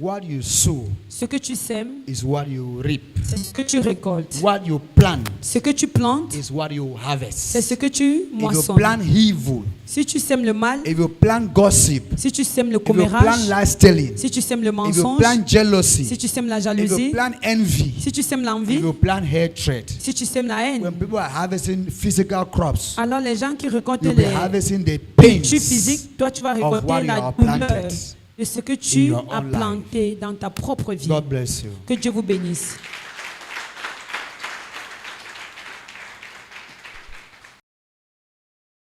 Speaker 1: What you sow
Speaker 2: Ce que tu sèmes,
Speaker 1: is what you reap.
Speaker 2: c'est ce que tu récoltes.
Speaker 1: What you plant
Speaker 2: Ce que tu plantes,
Speaker 1: is what you
Speaker 2: c'est
Speaker 1: harvest.
Speaker 2: ce que tu
Speaker 1: If you
Speaker 2: moissonnes.
Speaker 1: plant evil,
Speaker 2: Si tu sèmes le mal,
Speaker 1: if you plant gossip,
Speaker 2: si tu sèmes le
Speaker 1: if you
Speaker 2: commérage,
Speaker 1: plant lie stealing,
Speaker 2: si tu sèmes le
Speaker 1: if you
Speaker 2: mensonge,
Speaker 1: plant jealousy,
Speaker 2: si tu sèmes la
Speaker 1: if you
Speaker 2: jalousie,
Speaker 1: plant envy,
Speaker 2: si tu sèmes
Speaker 1: if
Speaker 2: l'envie,
Speaker 1: you plant hatred,
Speaker 2: si tu sèmes la haine,
Speaker 1: when people are harvesting physical crops,
Speaker 2: alors les gens qui récoltent
Speaker 1: you'll be
Speaker 2: les
Speaker 1: harvesting the
Speaker 2: cultures
Speaker 1: pains
Speaker 2: physiques, toi tu vas
Speaker 1: of what
Speaker 2: récolter
Speaker 1: you
Speaker 2: la
Speaker 1: have
Speaker 2: douleur
Speaker 1: planted
Speaker 2: de ce que
Speaker 1: in
Speaker 2: tu
Speaker 1: your
Speaker 2: as
Speaker 1: own life.
Speaker 2: planté dans ta propre vie.
Speaker 1: God bless you.
Speaker 2: Que Dieu vous bénisse.